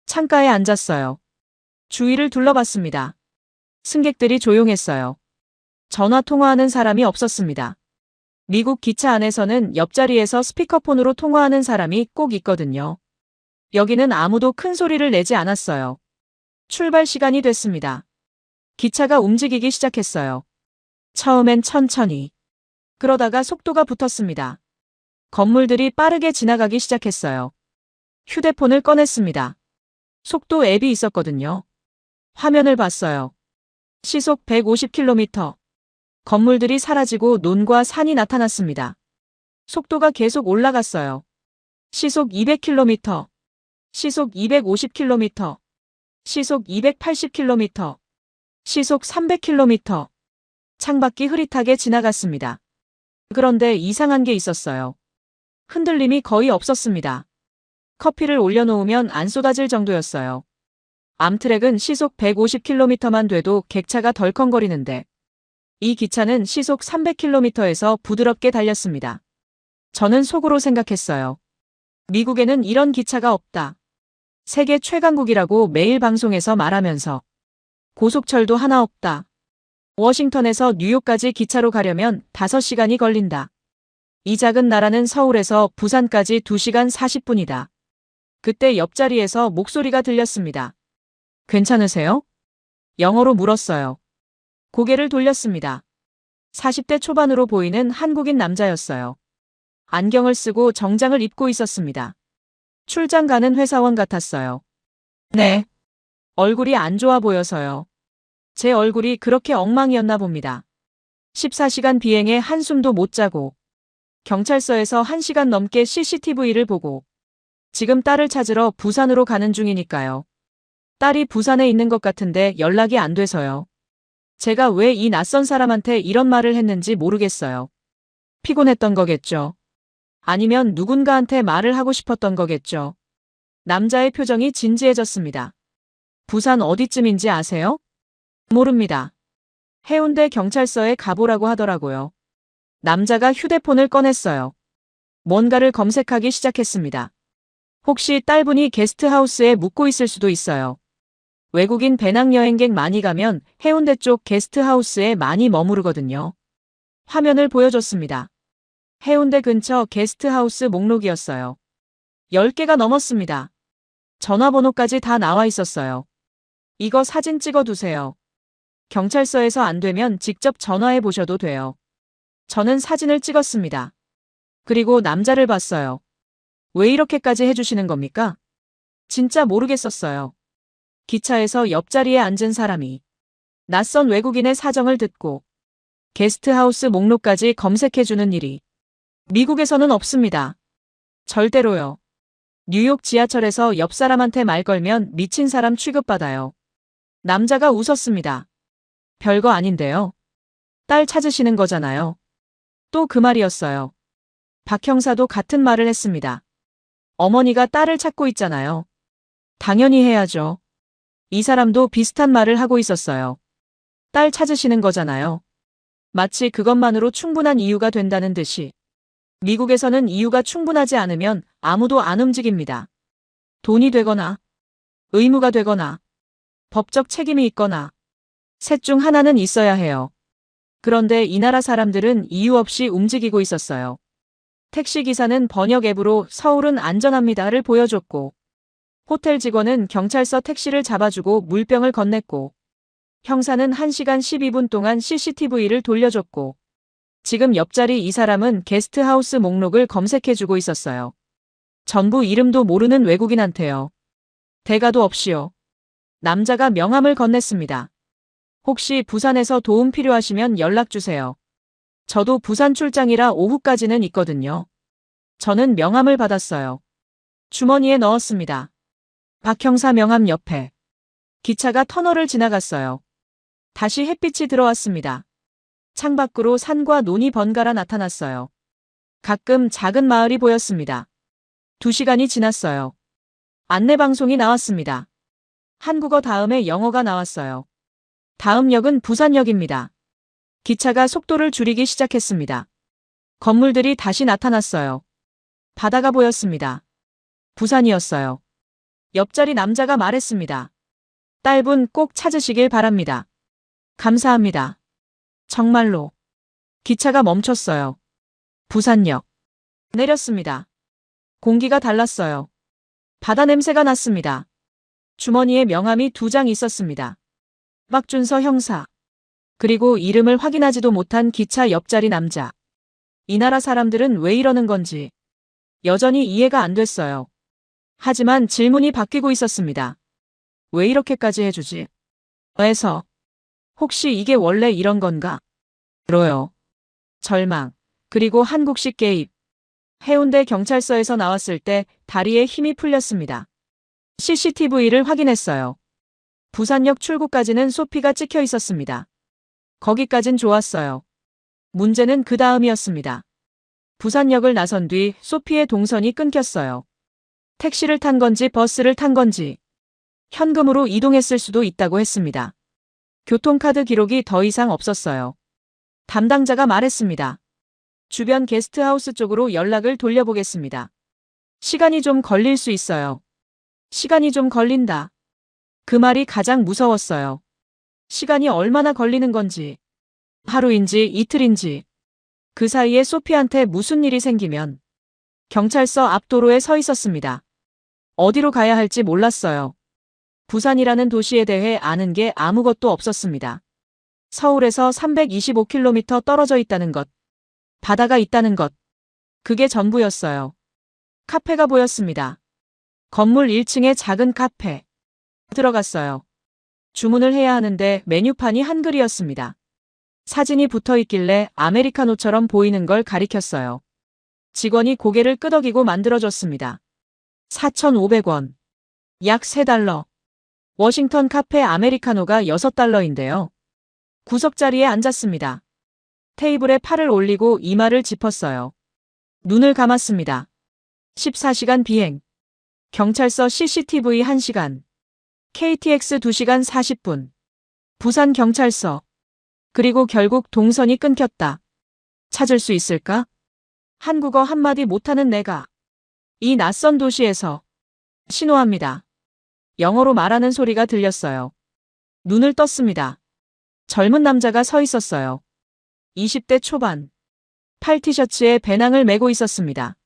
창가에 앉았어요. 주위를 둘러봤습니다. 승객들이 조용했어요. 전화 통화하는 사람이 없었습니다. 미국 기차 안에서는 옆자리에서 스피커폰으로 통화하는 사람이 꼭 있거든요. 여기는 아무도 큰 소리를 내지 않았어요. 출발 시간이 됐습니다. 기차가 움직이기 시작했어요. 처음엔 천천히. 그러다가 속도가 붙었습니다. 건물들이 빠르게 지나가기 시작했어요. 휴대폰을 꺼냈습니다. 속도 앱이 있었거든요. 화면을 봤어요. 시속 150km. 건물들이 사라지고 논과 산이 나타났습니다. 속도가 계속 올라갔어요. 시속 200km. 시속 250km. 시속 280km. 시속 300km. 창밖이 흐릿하게 지나갔습니다. 그런데 이상한 게 있었어요. 흔들림이 거의 없었습니다. 커피를 올려놓으면 안 쏟아질 정도였어요. 암트랙은 시속 150km만 돼도 객차가 덜컹거리는데 이 기차는 시속 300km에서 부드럽게 달렸습니다. 저는 속으로 생각했어요. 미국에는 이런 기차가 없다. 세계 최강국이라고 매일 방송에서 말하면서 고속철도 하나 없다. 워싱턴에서 뉴욕까지 기차로 가려면 5시간이 걸린다. 이 작은 나라는 서울에서 부산까지 2시간 40분이다. 그때 옆자리에서 목소리가 들렸습니다. 괜찮으세요? 영어로 물었어요. 고개를 돌렸습니다. 40대 초반으로 보이는 한국인 남자였어요. 안경을 쓰고 정장을 입고 있었습니다. 출장 가는 회사원 같았어요. 네. 얼굴이 안 좋아 보여서요. 제 얼굴이 그렇게 엉망이었나 봅니다. 14시간 비행에 한숨도 못 자고 경찰서에서 1시간 넘게 CCTV를 보고 지금 딸을 찾으러 부산으로 가는 중이니까요. 딸이 부산에 있는 것 같은데 연락이 안 돼서요. 제가 왜 이 낯선 사람한테 이런 말을 했는지 모르겠어요. 피곤했던 거겠죠. 아니면 누군가한테 말을 하고 싶었던 거겠죠. 남자의 표정이 진지해졌습니다. 부산 어디쯤인지 아세요? 모릅니다. 해운대 경찰서에 가보라고 하더라고요. 남자가 휴대폰을 꺼냈어요. 뭔가를 검색하기 시작했습니다. 혹시 딸분이 게스트하우스에 묵고 있을 수도 있어요. 외국인 배낭여행객 많이 가면 해운대 쪽 게스트하우스에 많이 머무르거든요. 화면을 보여줬습니다. 해운대 근처 게스트하우스 목록이었어요. 10개가 넘었습니다. 전화번호까지 다 나와 있었어요. 이거 사진 찍어두세요. 경찰서에서 안 되면 직접 전화해 보셔도 돼요. 저는 사진을 찍었습니다. 그리고 남자를 봤어요. 왜 이렇게까지 해주시는 겁니까? 진짜 모르겠었어요. 기차에서 옆자리에 앉은 사람이 낯선 외국인의 사정을 듣고 게스트하우스 목록까지 검색해주는 일이 미국에서는 없습니다. 절대로요. 뉴욕 지하철에서 옆 사람한테 말 걸면 미친 사람 취급받아요. 남자가 웃었습니다. 별거 아닌데요. 딸 찾으시는 거잖아요. 또 그 말이었어요. 박 형사도 같은 말을 했습니다. 어머니가 딸을 찾고 있잖아요. 당연히 해야죠. 이 사람도 비슷한 말을 하고 있었어요. 딸 찾으시는 거잖아요. 마치 그것만으로 충분한 이유가 된다는 듯이. 미국에서는 이유가 충분하지 않으면 아무도 안 움직입니다. 돈이 되거나, 의무가 되거나, 법적 책임이 있거나, 셋 중 하나는 있어야 해요. 그런데 이 나라 사람들은 이유 없이 움직이고 있었어요. 택시기사는 번역 앱으로 서울은 안전합니다를 보여줬고, 호텔 직원은 경찰서 택시를 잡아주고 물병을 건넸고, 형사는 1시간 12분 동안 CCTV를 돌려줬고, 지금 옆자리 이 사람은 게스트하우스 목록을 검색해주고 있었어요. 전부 이름도 모르는 외국인한테요. 대가도 없이요. 남자가 명함을 건넸습니다. 혹시 부산에서 도움 필요하시면 연락주세요. 저도 부산 출장이라 오후까지는 있거든요. 저는 명함을 받았어요. 주머니에 넣었습니다. 박 형사 명함 옆에. 기차가 터널을 지나갔어요. 다시 햇빛이 들어왔습니다. 창밖으로 산과 논이 번갈아 나타났어요. 가끔 작은 마을이 보였습니다. 2시간이 지났어요. 안내방송이 나왔습니다. 한국어 다음에 영어가 나왔어요. 다음 역은 부산역입니다. 기차가 속도를 줄이기 시작했습니다. 건물들이 다시 나타났어요. 바다가 보였습니다. 부산이었어요. 옆자리 남자가 말했습니다. 딸분 꼭 찾으시길 바랍니다. 감사합니다. 정말로. 기차가 멈췄어요. 부산역. 내렸습니다. 공기가 달랐어요. 바다 냄새가 났습니다. 주머니에 명함이 2장 있었습니다. 박준서 형사. 그리고 이름을 확인하지도 못한 기차 옆자리 남자. 이 나라 사람들은 왜 이러는 건지 여전히 이해가 안 됐어요. 하지만 질문이 바뀌고 있었습니다. 왜 이렇게까지 해주지? 에서. 혹시 이게 원래 이런 건가? 로요. 절망. 그리고 한국식 개입. 해운대 경찰서에서 나왔을 때 다리에 힘이 풀렸습니다. CCTV를 확인했어요. 부산역 출구까지는 소피가 찍혀 있었습니다. 거기까진 좋았어요. 문제는 그 다음이었습니다. 부산역을 나선 뒤 소피의 동선이 끊겼어요. 택시를 탄 건지 버스를 탄 건지 현금으로 이동했을 수도 있다고 했습니다. 교통카드 기록이 더 이상 없었어요. 담당자가 말했습니다. 주변 게스트하우스 쪽으로 연락을 돌려보겠습니다. 시간이 좀 걸릴 수 있어요. 시간이 좀 걸린다. 그 말이 가장 무서웠어요. 시간이 얼마나 걸리는 건지. 하루인지 이틀인지. 그 사이에 소피한테 무슨 일이 생기면. 경찰서 앞 도로에 서 있었습니다. 어디로 가야 할지 몰랐어요. 부산이라는 도시에 대해 아는 게 아무것도 없었습니다. 서울에서 325km 떨어져 있다는 것. 바다가 있다는 것. 그게 전부였어요. 카페가 보였습니다. 건물 1층의 작은 카페. 들어갔어요. 주문을 해야 하는데 메뉴판이 한글이었습니다. 사진이 붙어 있길래 아메리카노처럼 보이는 걸 가리켰어요. 직원이 고개를 끄덕이고 만들어줬습니다. 4,500원. 약 3달러. 워싱턴 카페 아메리카노가 6달러인데요. 구석자리에 앉았습니다. 테이블에 팔을 올리고 이마를 짚었어요. 눈을 감았습니다. 14시간 비행. 경찰서 CCTV 1시간. KTX 2시간 40분. 부산 경찰서. 그리고 결국 동선이 끊겼다. 찾을 수 있을까? 한국어 한마디 못하는 내가. 이 낯선 도시에서. 신호합니다. 영어로 말하는 소리가 들렸어요. 눈을 떴습니다. 젊은 남자가 서 있었어요. 20대 초반. 팔 티셔츠에 배낭을 메고 있었습니다.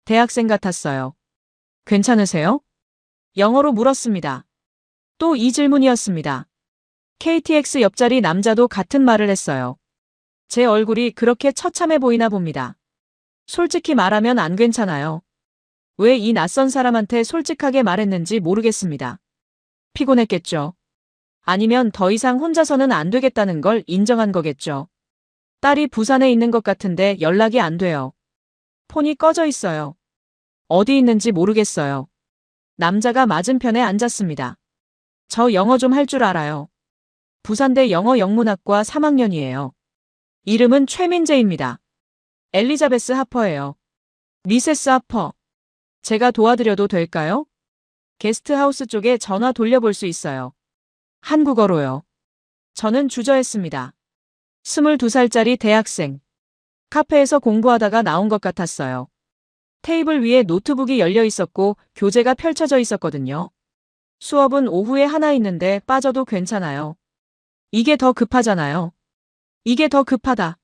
대학생 같았어요. 괜찮으세요? 영어로 물었습니다. 또 이 질문이었습니다. KTX 옆자리 남자도 같은 말을 했어요. 제 얼굴이 그렇게 처참해 보이나 봅니다. 솔직히 말하면 안 괜찮아요. 왜 이 낯선 사람한테 솔직하게 말했는지 모르겠습니다. 피곤했겠죠. 아니면 더 이상 혼자서는 안 되겠다는 걸 인정한 거겠죠. 딸이 부산에 있는 것 같은데 연락이 안 돼요. 폰이 꺼져 있어요. 어디 있는지 모르겠어요. 남자가 맞은편에 앉았습니다. 저 영어 좀 할 줄 알아요. 부산대 영어 영문학과 3학년이에요. 이름은 최민재입니다. 엘리자베스 하퍼예요. 미세스 하퍼. 제가 도와드려도 될까요? 게스트하우스 쪽에 전화 돌려볼 수 있어요. 한국어로요. 저는 주저했습니다. 22살짜리 대학생. 카페에서 공부하다가 나온 것 같았어요. 테이블 위에 노트북이 열려 있었고 교재가 펼쳐져 있었거든요. 수업은 오후에 하나 있는데 빠져도 괜찮아요. 이게 더 급하잖아요. 이게 더 급하다.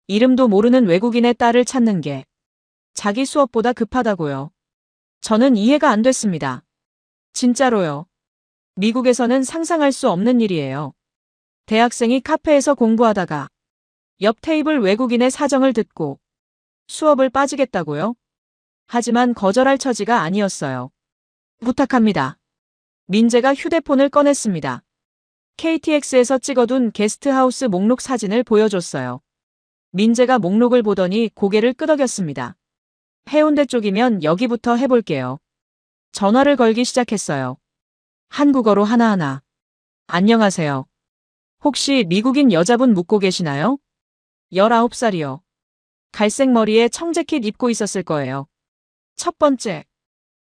이름도 모르는 외국인의 딸을 찾는 게 자기 수업보다 급하다고요. 저는 이해가 안 됐습니다. 진짜로요. 미국에서는 상상할 수 없는 일이에요. 대학생이 카페에서 공부하다가 옆 테이블 외국인의 사정을 듣고 수업을 빠지겠다고요? 하지만 거절할 처지가 아니었어요. 부탁합니다. 민재가 휴대폰을 꺼냈습니다. KTX에서 찍어둔 게스트하우스 목록 사진을 보여줬어요. 민재가 목록을 보더니 고개를 끄덕였습니다. 해운대 쪽이면 여기부터 해볼게요. 전화를 걸기 시작했어요. 한국어로 하나하나. 안녕하세요. 혹시 미국인 여자분 묻고 계시나요? 19살이요. 갈색 머리에 청재킷 입고 있었을 거예요. 첫 번째.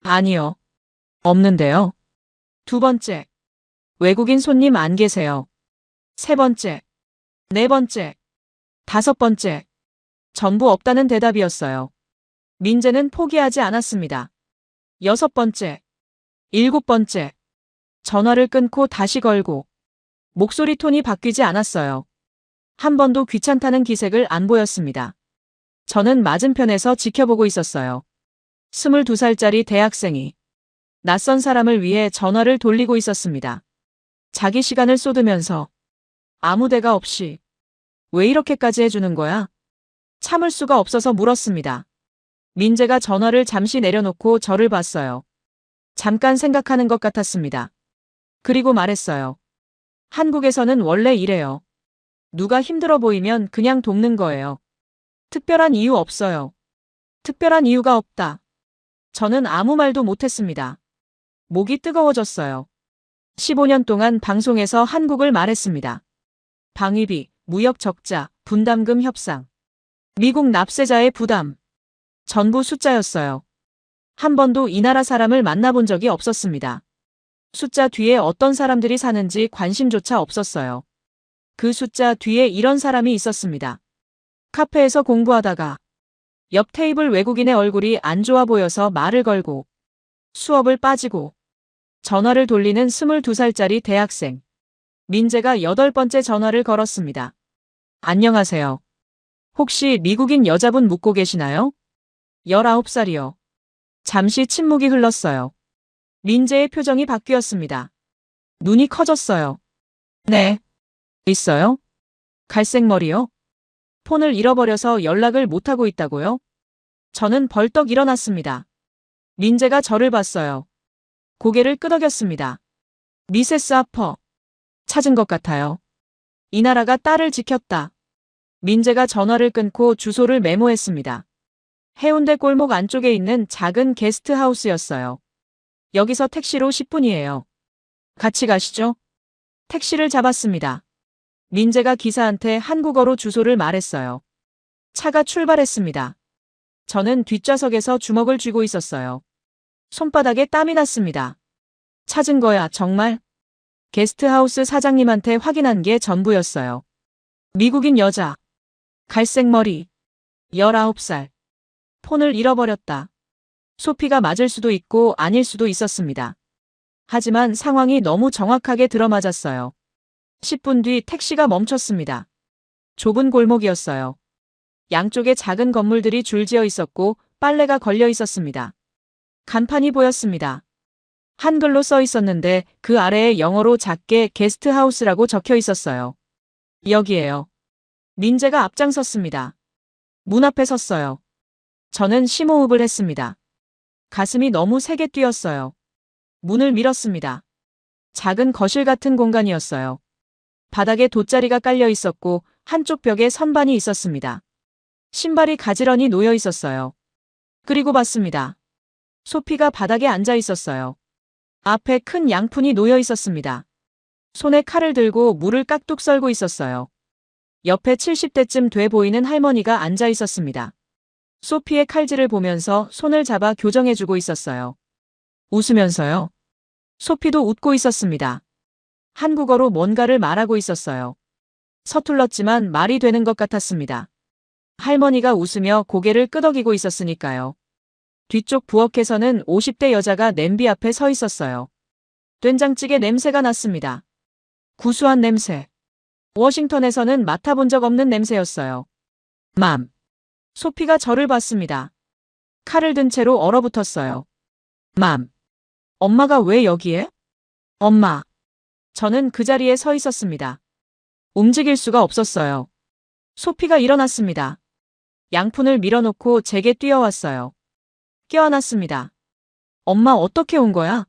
아니요. 없는데요. 두 번째. 외국인 손님 안 계세요. 세 번째. 네 번째. 다섯 번째. 전부 없다는 대답이었어요. 민재는 포기하지 않았습니다. 여섯 번째. 일곱 번째. 전화를 끊고 다시 걸고. 목소리 톤이 바뀌지 않았어요. 한 번도 귀찮다는 기색을 안 보였습니다. 저는 맞은편에서 지켜보고 있었어요. 22살짜리 대학생이 낯선 사람을 위해 전화를 돌리고 있었습니다. 자기 시간을 쏟으면서 아무 대가 없이 왜 이렇게까지 해주는 거야? 참을 수가 없어서 물었습니다. 민재가 전화를 잠시 내려놓고 저를 봤어요. 잠깐 생각하는 것 같았습니다. 그리고 말했어요. 한국에서는 원래 이래요. 누가 힘들어 보이면 그냥 돕는 거예요. 특별한 이유 없어요. 특별한 이유가 없다. 저는 아무 말도 못했습니다. 목이 뜨거워졌어요. 15년 동안 방송에서 한국을 말했습니다. 방위비, 무역 적자, 분담금 협상, 미국 납세자의 부담. 전부 숫자였어요. 한 번도 이 나라 사람을 만나본 적이 없었습니다. 숫자 뒤에 어떤 사람들이 사는지 관심조차 없었어요. 그 숫자 뒤에 이런 사람이 있었습니다. 카페에서 공부하다가 옆 테이블 외국인의 얼굴이 안 좋아 보여서 말을 걸고 수업을 빠지고 전화를 돌리는 22살짜리 대학생. 민재가 8번째 전화를 걸었습니다. 안녕하세요. 혹시 미국인 여자분 묻고 계시나요? 19살이요. 잠시 침묵이 흘렀어요. 민재의 표정이 바뀌었습니다. 눈이 커졌어요. 네. 있어요? 갈색 머리요? 폰을 잃어버려서 연락을 못하고 있다고요? 저는 벌떡 일어났습니다. 민재가 저를 봤어요. 고개를 끄덕였습니다. 미세스 하퍼. 찾은 것 같아요. 이 나라가 딸을 지켰다. 민재가 전화를 끊고 주소를 메모했습니다. 해운대 골목 안쪽에 있는 작은 게스트하우스였어요. 여기서 택시로 10분이에요. 같이 가시죠. 택시를 잡았습니다. 민재가 기사한테 한국어로 주소를 말했어요. 차가 출발했습니다. 저는 뒷좌석에서 주먹을 쥐고 있었어요. 손바닥에 땀이 났습니다. 찾은 거야, 정말? 게스트하우스 사장님한테 확인한 게 전부였어요. 미국인 여자. 갈색 머리. 19살. 폰을 잃어버렸다. 소피가 맞을 수도 있고 아닐 수도 있었습니다. 하지만 상황이 너무 정확하게 들어맞았어요. 10분 뒤 택시가 멈췄습니다. 좁은 골목이었어요. 양쪽에 작은 건물들이 줄지어 있었고 빨래가 걸려 있었습니다. 간판이 보였습니다. 한글로 써 있었는데 그 아래에 영어로 작게 게스트하우스라고 적혀 있었어요. 여기에요. 민재가 앞장섰습니다. 문 앞에 섰어요. 저는 심호흡을 했습니다. 가슴이 너무 세게 뛰었어요. 문을 밀었습니다. 작은 거실 같은 공간이었어요. 바닥에 돗자리가 깔려 있었고 한쪽 벽에 선반이 있었습니다. 신발이 가지런히 놓여 있었어요. 그리고 봤습니다. 소피가 바닥에 앉아 있었어요. 앞에 큰 양푼이 놓여 있었습니다. 손에 칼을 들고 물을 깍둑 썰고 있었어요. 옆에 70대쯤 돼 보이는 할머니가 앉아 있었습니다. 소피의 칼질을 보면서 손을 잡아 교정해주고 있었어요. 웃으면서요. 소피도 웃고 있었습니다. 한국어로 뭔가를 말하고 있었어요. 서툴렀지만 말이 되는 것 같았습니다. 할머니가 웃으며 고개를 끄덕이고 있었으니까요. 뒤쪽 부엌에서는 50대 여자가 냄비 앞에 서 있었어요. 된장찌개 냄새가 났습니다. 구수한 냄새. 워싱턴에서는 맡아본 적 없는 냄새였어요. 맘. 소피가 저를 봤습니다. 칼을 든 채로 얼어붙었어요. 맘. 엄마가 왜 여기에? 엄마. 저는 그 자리에 서 있었습니다. 움직일 수가 없었어요. 소피가 일어났습니다. 양푼을 밀어놓고 제게 뛰어왔어요. 껴안았습니다. 엄마 어떻게 온 거야?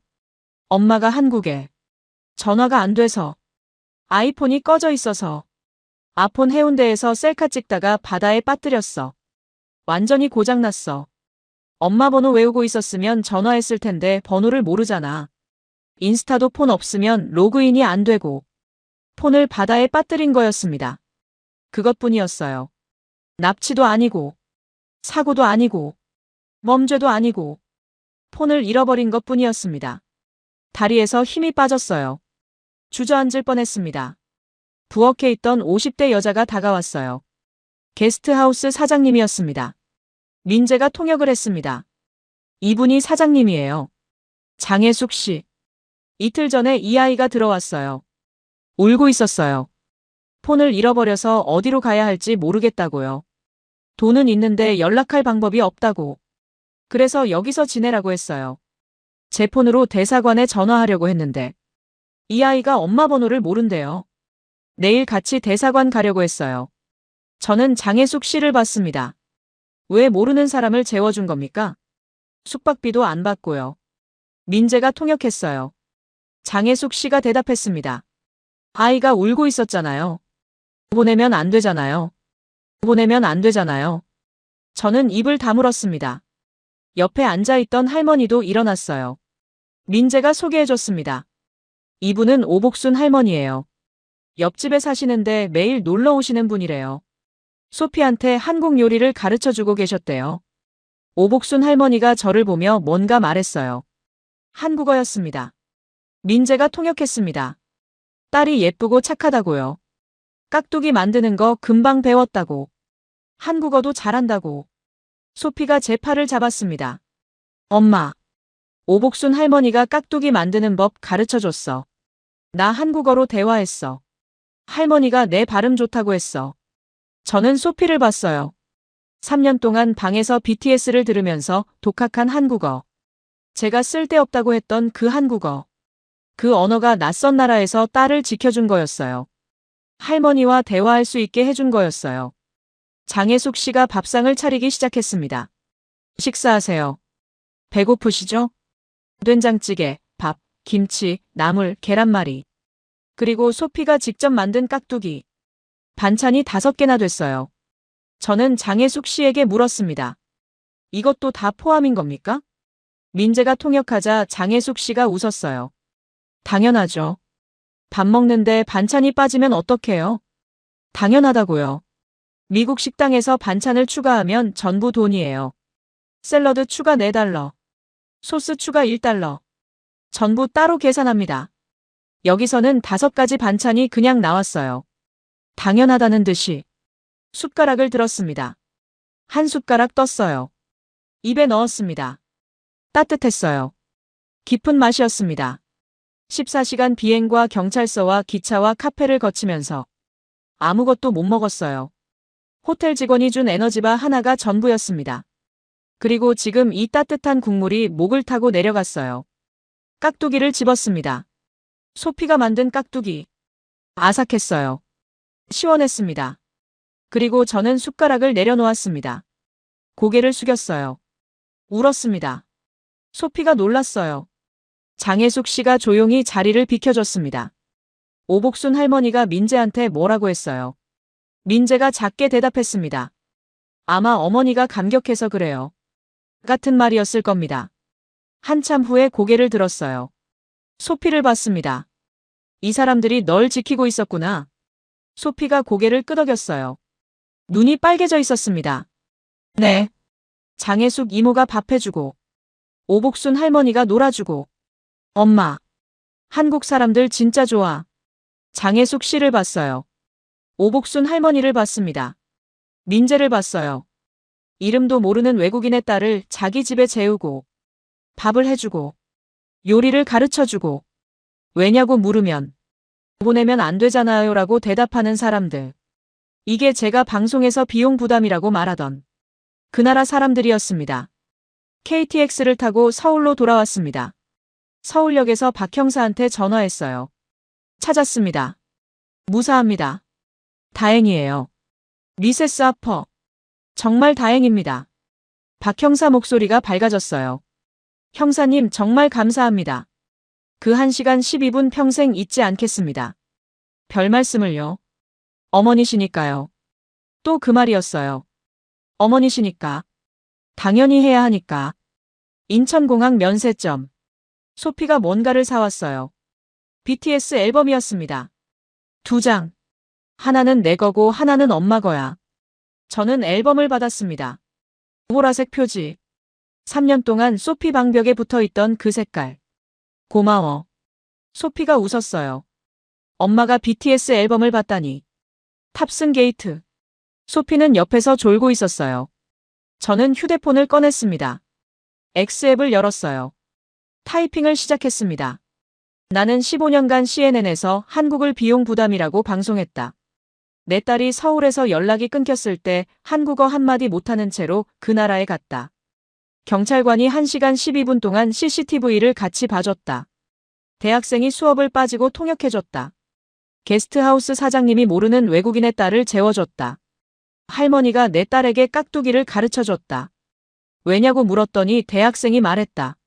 엄마가 한국에. 전화가 안 돼서. 아이폰이 꺼져 있어서. 아폰 해운대에서 셀카 찍다가 바다에 빠뜨렸어. 완전히 고장났어. 엄마 번호 외우고 있었으면 전화했을 텐데 번호를 모르잖아. 인스타도 폰 없으면 로그인이 안 되고. 폰을 바다에 빠뜨린 거였습니다. 그것뿐이었어요. 납치도 아니고, 사고도 아니고, 범죄도 아니고, 폰을 잃어버린 것뿐이었습니다. 다리에서 힘이 빠졌어요. 주저앉을 뻔했습니다. 부엌에 있던 50대 여자가 다가왔어요. 게스트하우스 사장님이었습니다. 민재가 통역을 했습니다. 이분이 사장님이에요. 장혜숙 씨. 이틀 전에 이 아이가 들어왔어요. 울고 있었어요. 폰을 잃어버려서 어디로 가야 할지 모르겠다고요. 돈은 있는데 연락할 방법이 없다고. 그래서 여기서 지내라고 했어요. 제 폰으로 대사관에 전화하려고 했는데 이 아이가 엄마 번호를 모른대요. 내일 같이 대사관 가려고 했어요. 저는 장혜숙 씨를 봤습니다. 왜 모르는 사람을 재워준 겁니까? 숙박비도 안 받고요. 민재가 통역했어요. 장혜숙 씨가 대답했습니다. 아이가 울고 있었잖아요. 보내면 안 되잖아요. 보내면 안 되잖아요. 저는 입을 다물었습니다. 옆에 앉아있던 할머니도 일어났어요. 민재가 소개해줬습니다. 이분은 오복순 할머니예요. 옆집에 사시는데 매일 놀러 오시는 분이래요. 소피한테 한국 요리를 가르쳐주고 계셨대요. 오복순 할머니가 저를 보며 뭔가 말했어요. 한국어였습니다. 민재가 통역했습니다. 딸이 예쁘고 착하다고요. 깍두기 만드는 거 금방 배웠다고. 한국어도 잘한다고. 소피가 제 팔을 잡았습니다. 엄마. 오복순 할머니가 깍두기 만드는 법 가르쳐줬어. 나 한국어로 대화했어. 할머니가 내 발음 좋다고 했어. 저는 소피를 봤어요. 3년 동안 방에서 BTS를 들으면서 독학한 한국어. 제가 쓸데없다고 했던 그 한국어. 그 언어가 낯선 나라에서 딸을 지켜준 거였어요. 할머니와 대화할 수 있게 해준 거였어요. 장혜숙 씨가 밥상을 차리기 시작했습니다. 식사하세요. 배고프시죠? 된장찌개, 밥, 김치, 나물, 계란말이. 그리고 소피가 직접 만든 깍두기. 반찬이 5개나 됐어요. 저는 장혜숙 씨에게 물었습니다. 이것도 다 포함인 겁니까? 민재가 통역하자 장혜숙 씨가 웃었어요. 당연하죠. 밥 먹는데 반찬이 빠지면 어떡해요? 당연하다고요. 미국 식당에서 반찬을 추가하면 전부 돈이에요. 샐러드 추가 4달러. 소스 추가 1달러. 전부 따로 계산합니다. 여기서는 5가지 반찬이 그냥 나왔어요. 당연하다는 듯이 숟가락을 들었습니다. 한 숟가락 떴어요. 입에 넣었습니다. 따뜻했어요. 깊은 맛이었습니다. 14시간 비행과 경찰서와 기차와 카페를 거치면서 아무것도 못 먹었어요. 호텔 직원이 준 에너지바 하나가 전부였습니다. 그리고 지금 이 따뜻한 국물이 목을 타고 내려갔어요. 깍두기를 집었습니다. 소피가 만든 깍두기. 아삭했어요. 시원했습니다. 그리고 저는 숟가락을 내려놓았습니다. 고개를 숙였어요. 울었습니다. 소피가 놀랐어요. 장혜숙 씨가 조용히 자리를 비켜줬습니다. 오복순 할머니가 민재한테 뭐라고 했어요. 민재가 작게 대답했습니다. 아마 어머니가 감격해서 그래요. 같은 말이었을 겁니다. 한참 후에 고개를 들었어요. 소피를 봤습니다. 이 사람들이 널 지키고 있었구나. 소피가 고개를 끄덕였어요. 눈이 빨개져 있었습니다. 네. 장혜숙 이모가 밥 해주고, 오복순 할머니가 놀아주고, 엄마. 한국 사람들 진짜 좋아. 장혜숙 씨를 봤어요. 오복순 할머니를 봤습니다. 민재를 봤어요. 이름도 모르는 외국인의 딸을 자기 집에 재우고, 밥을 해주고, 요리를 가르쳐주고, 왜냐고 물으면, 보내면 안 되잖아요 라고 대답하는 사람들. 이게 제가 방송에서 비용 부담이라고 말하던 그 나라 사람들이었습니다. KTX를 타고 서울로 돌아왔습니다. 서울역에서 박 형사한테 전화했어요. 찾았습니다. 무사합니다. 다행이에요. 미세스 하퍼. 정말 다행입니다. 박 형사 목소리가 밝아졌어요. 형사님 정말 감사합니다. 그 1시간 12분 평생 잊지 않겠습니다. 별 말씀을요. 어머니시니까요. 또 그 말이었어요. 어머니시니까. 당연히 해야 하니까. 인천공항 면세점. 소피가 뭔가를 사왔어요. BTS 앨범이었습니다. 2장. 하나는 내 거고 하나는 엄마 거야. 저는 앨범을 받았습니다. 보라색 표지. 3년 동안 소피 방벽에 붙어있던 그 색깔. 고마워. 소피가 웃었어요. 엄마가 BTS 앨범을 받다니. 탑승 게이트. 소피는 옆에서 졸고 있었어요. 저는 휴대폰을 꺼냈습니다. X앱을 열었어요. 타이핑을 시작했습니다. 나는 15년간 CNN에서 한국을 비용 부담이라고 방송했다. 내 딸이 서울에서 연락이 끊겼을 때 한국어 한마디 못하는 채로 그 나라에 갔다. 경찰관이 1시간 12분 동안 CCTV를 같이 봐줬다. 대학생이 수업을 빠지고 통역해줬다. 게스트하우스 사장님이 모르는 외국인의 딸을 재워줬다. 할머니가 내 딸에게 깍두기를 가르쳐줬다. 왜냐고 물었더니 대학생이 말했다.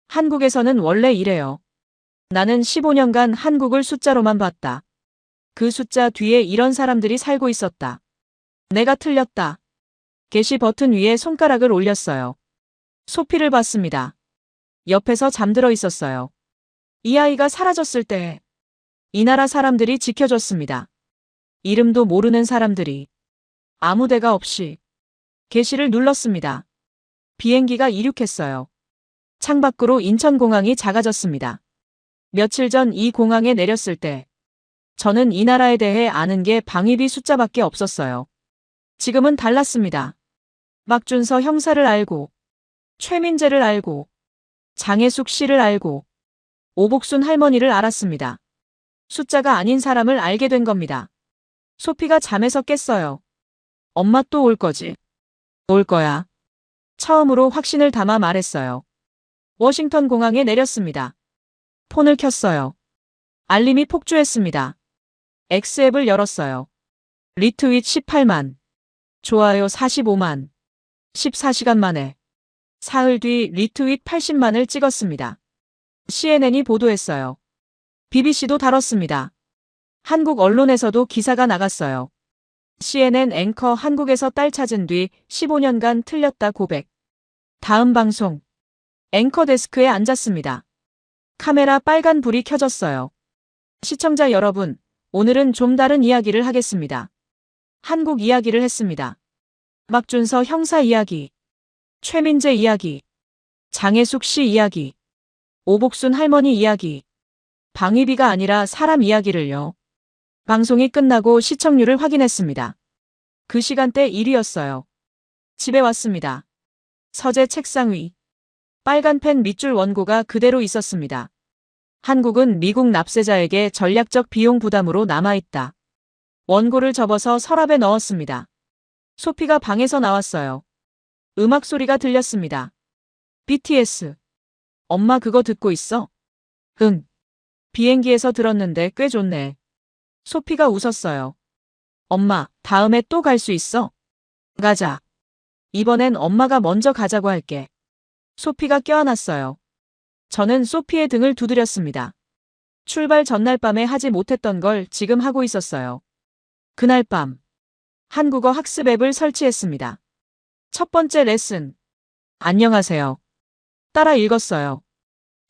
한국에서는 원래 이래요. 나는 15년간 한국을 숫자로만 봤다. 그 숫자 뒤에 이런 사람들이 살고 있었다. 내가 틀렸다. 게시 버튼 위에 손가락을 올렸어요. 소피를 봤습니다. 옆에서 잠들어 있었어요. 이 아이가 사라졌을 때 이 나라 사람들이 지켜줬습니다. 이름도 모르는 사람들이 아무 데가 없이 게시를 눌렀습니다. 비행기가 이륙했어요. 창밖으로 인천공항이 작아졌습니다. 며칠 전 이 공항에 내렸을 때 저는 이 나라에 대해 아는 게 방위비 숫자밖에 없었어요. 지금은 달랐습니다. 박준서 형사를 알고, 최민재를 알고, 장혜숙 씨를 알고, 오복순 할머니를 알았습니다. 숫자가 아닌 사람을 알게 된 겁니다. 소피가 잠에서 깼어요. 엄마 또 올 거지? 올 거야. 처음으로 확신을 담아 말했어요. 워싱턴 공항에 내렸습니다. 폰을 켰어요. 알림이 폭주했습니다. X앱을 열었어요. 리트윗 18만. 좋아요 45만. 14시간 만에. 사흘 뒤 리트윗 80만을 찍었습니다. CNN이 보도했어요. BBC도 다뤘습니다. 한국 언론에서도 기사가 나갔어요. CNN 앵커 한국에서 딸 찾은 뒤 15년간 틀렸다 고백. 다음 방송. 앵커 데스크에 앉았습니다. 카메라 빨간 불이 켜졌어요. 시청자 여러분, 오늘은 좀 다른 이야기를 하겠습니다. 한국 이야기를 했습니다. 박준서 형사 이야기, 최민재 이야기, 장혜숙 씨 이야기, 오복순 할머니 이야기, 방위비가 아니라 사람 이야기를요. 방송이 끝나고 시청률을 확인했습니다. 그 시간대 1위였어요. 집에 왔습니다. 서재 책상 위. 빨간 펜 밑줄 원고가 그대로 있었습니다. 한국은 미국 납세자에게 전략적 비용 부담으로 남아있다. 원고를 접어서 서랍에 넣었습니다. 소피가 방에서 나왔어요. 음악 소리가 들렸습니다. BTS. 엄마 그거 듣고 있어? 응. 비행기에서 들었는데 꽤 좋네. 소피가 웃었어요. 엄마, 다음에 또 갈 수 있어? 가자. 이번엔 엄마가 먼저 가자고 할게. 소피가 껴안았어요. 저는 소피의 등을 두드렸습니다. 출발 전날 밤에 하지 못했던 걸 지금 하고 있었어요. 그날 밤, 한국어 학습 앱을 설치했습니다. 첫 번째 레슨. 안녕하세요. 따라 읽었어요.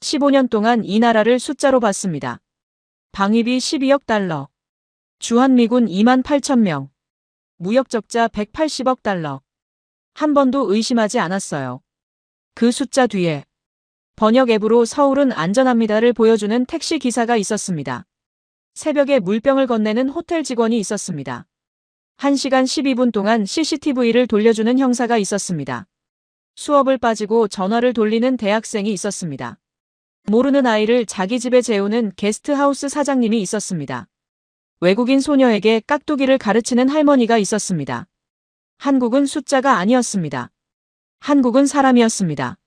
15년 동안 이 나라를 숫자로 봤습니다. 방위비 12억 달러. 주한미군 2만 8천 명. 무역적자 180억 달러. 한 번도 의심하지 않았어요. 그 숫자 뒤에 번역 앱으로 서울은 안전합니다를 보여주는 택시 기사가 있었습니다. 새벽에 물병을 건네는 호텔 직원이 있었습니다. 1시간 12분 동안 CCTV를 돌려주는 형사가 있었습니다. 수업을 빠지고 전화를 돌리는 대학생이 있었습니다. 모르는 아이를 자기 집에 재우는 게스트하우스 사장님이 있었습니다. 외국인 소녀에게 깍두기를 가르치는 할머니가 있었습니다. 한국은 숫자가 아니었습니다. 한국은 사람이었습니다.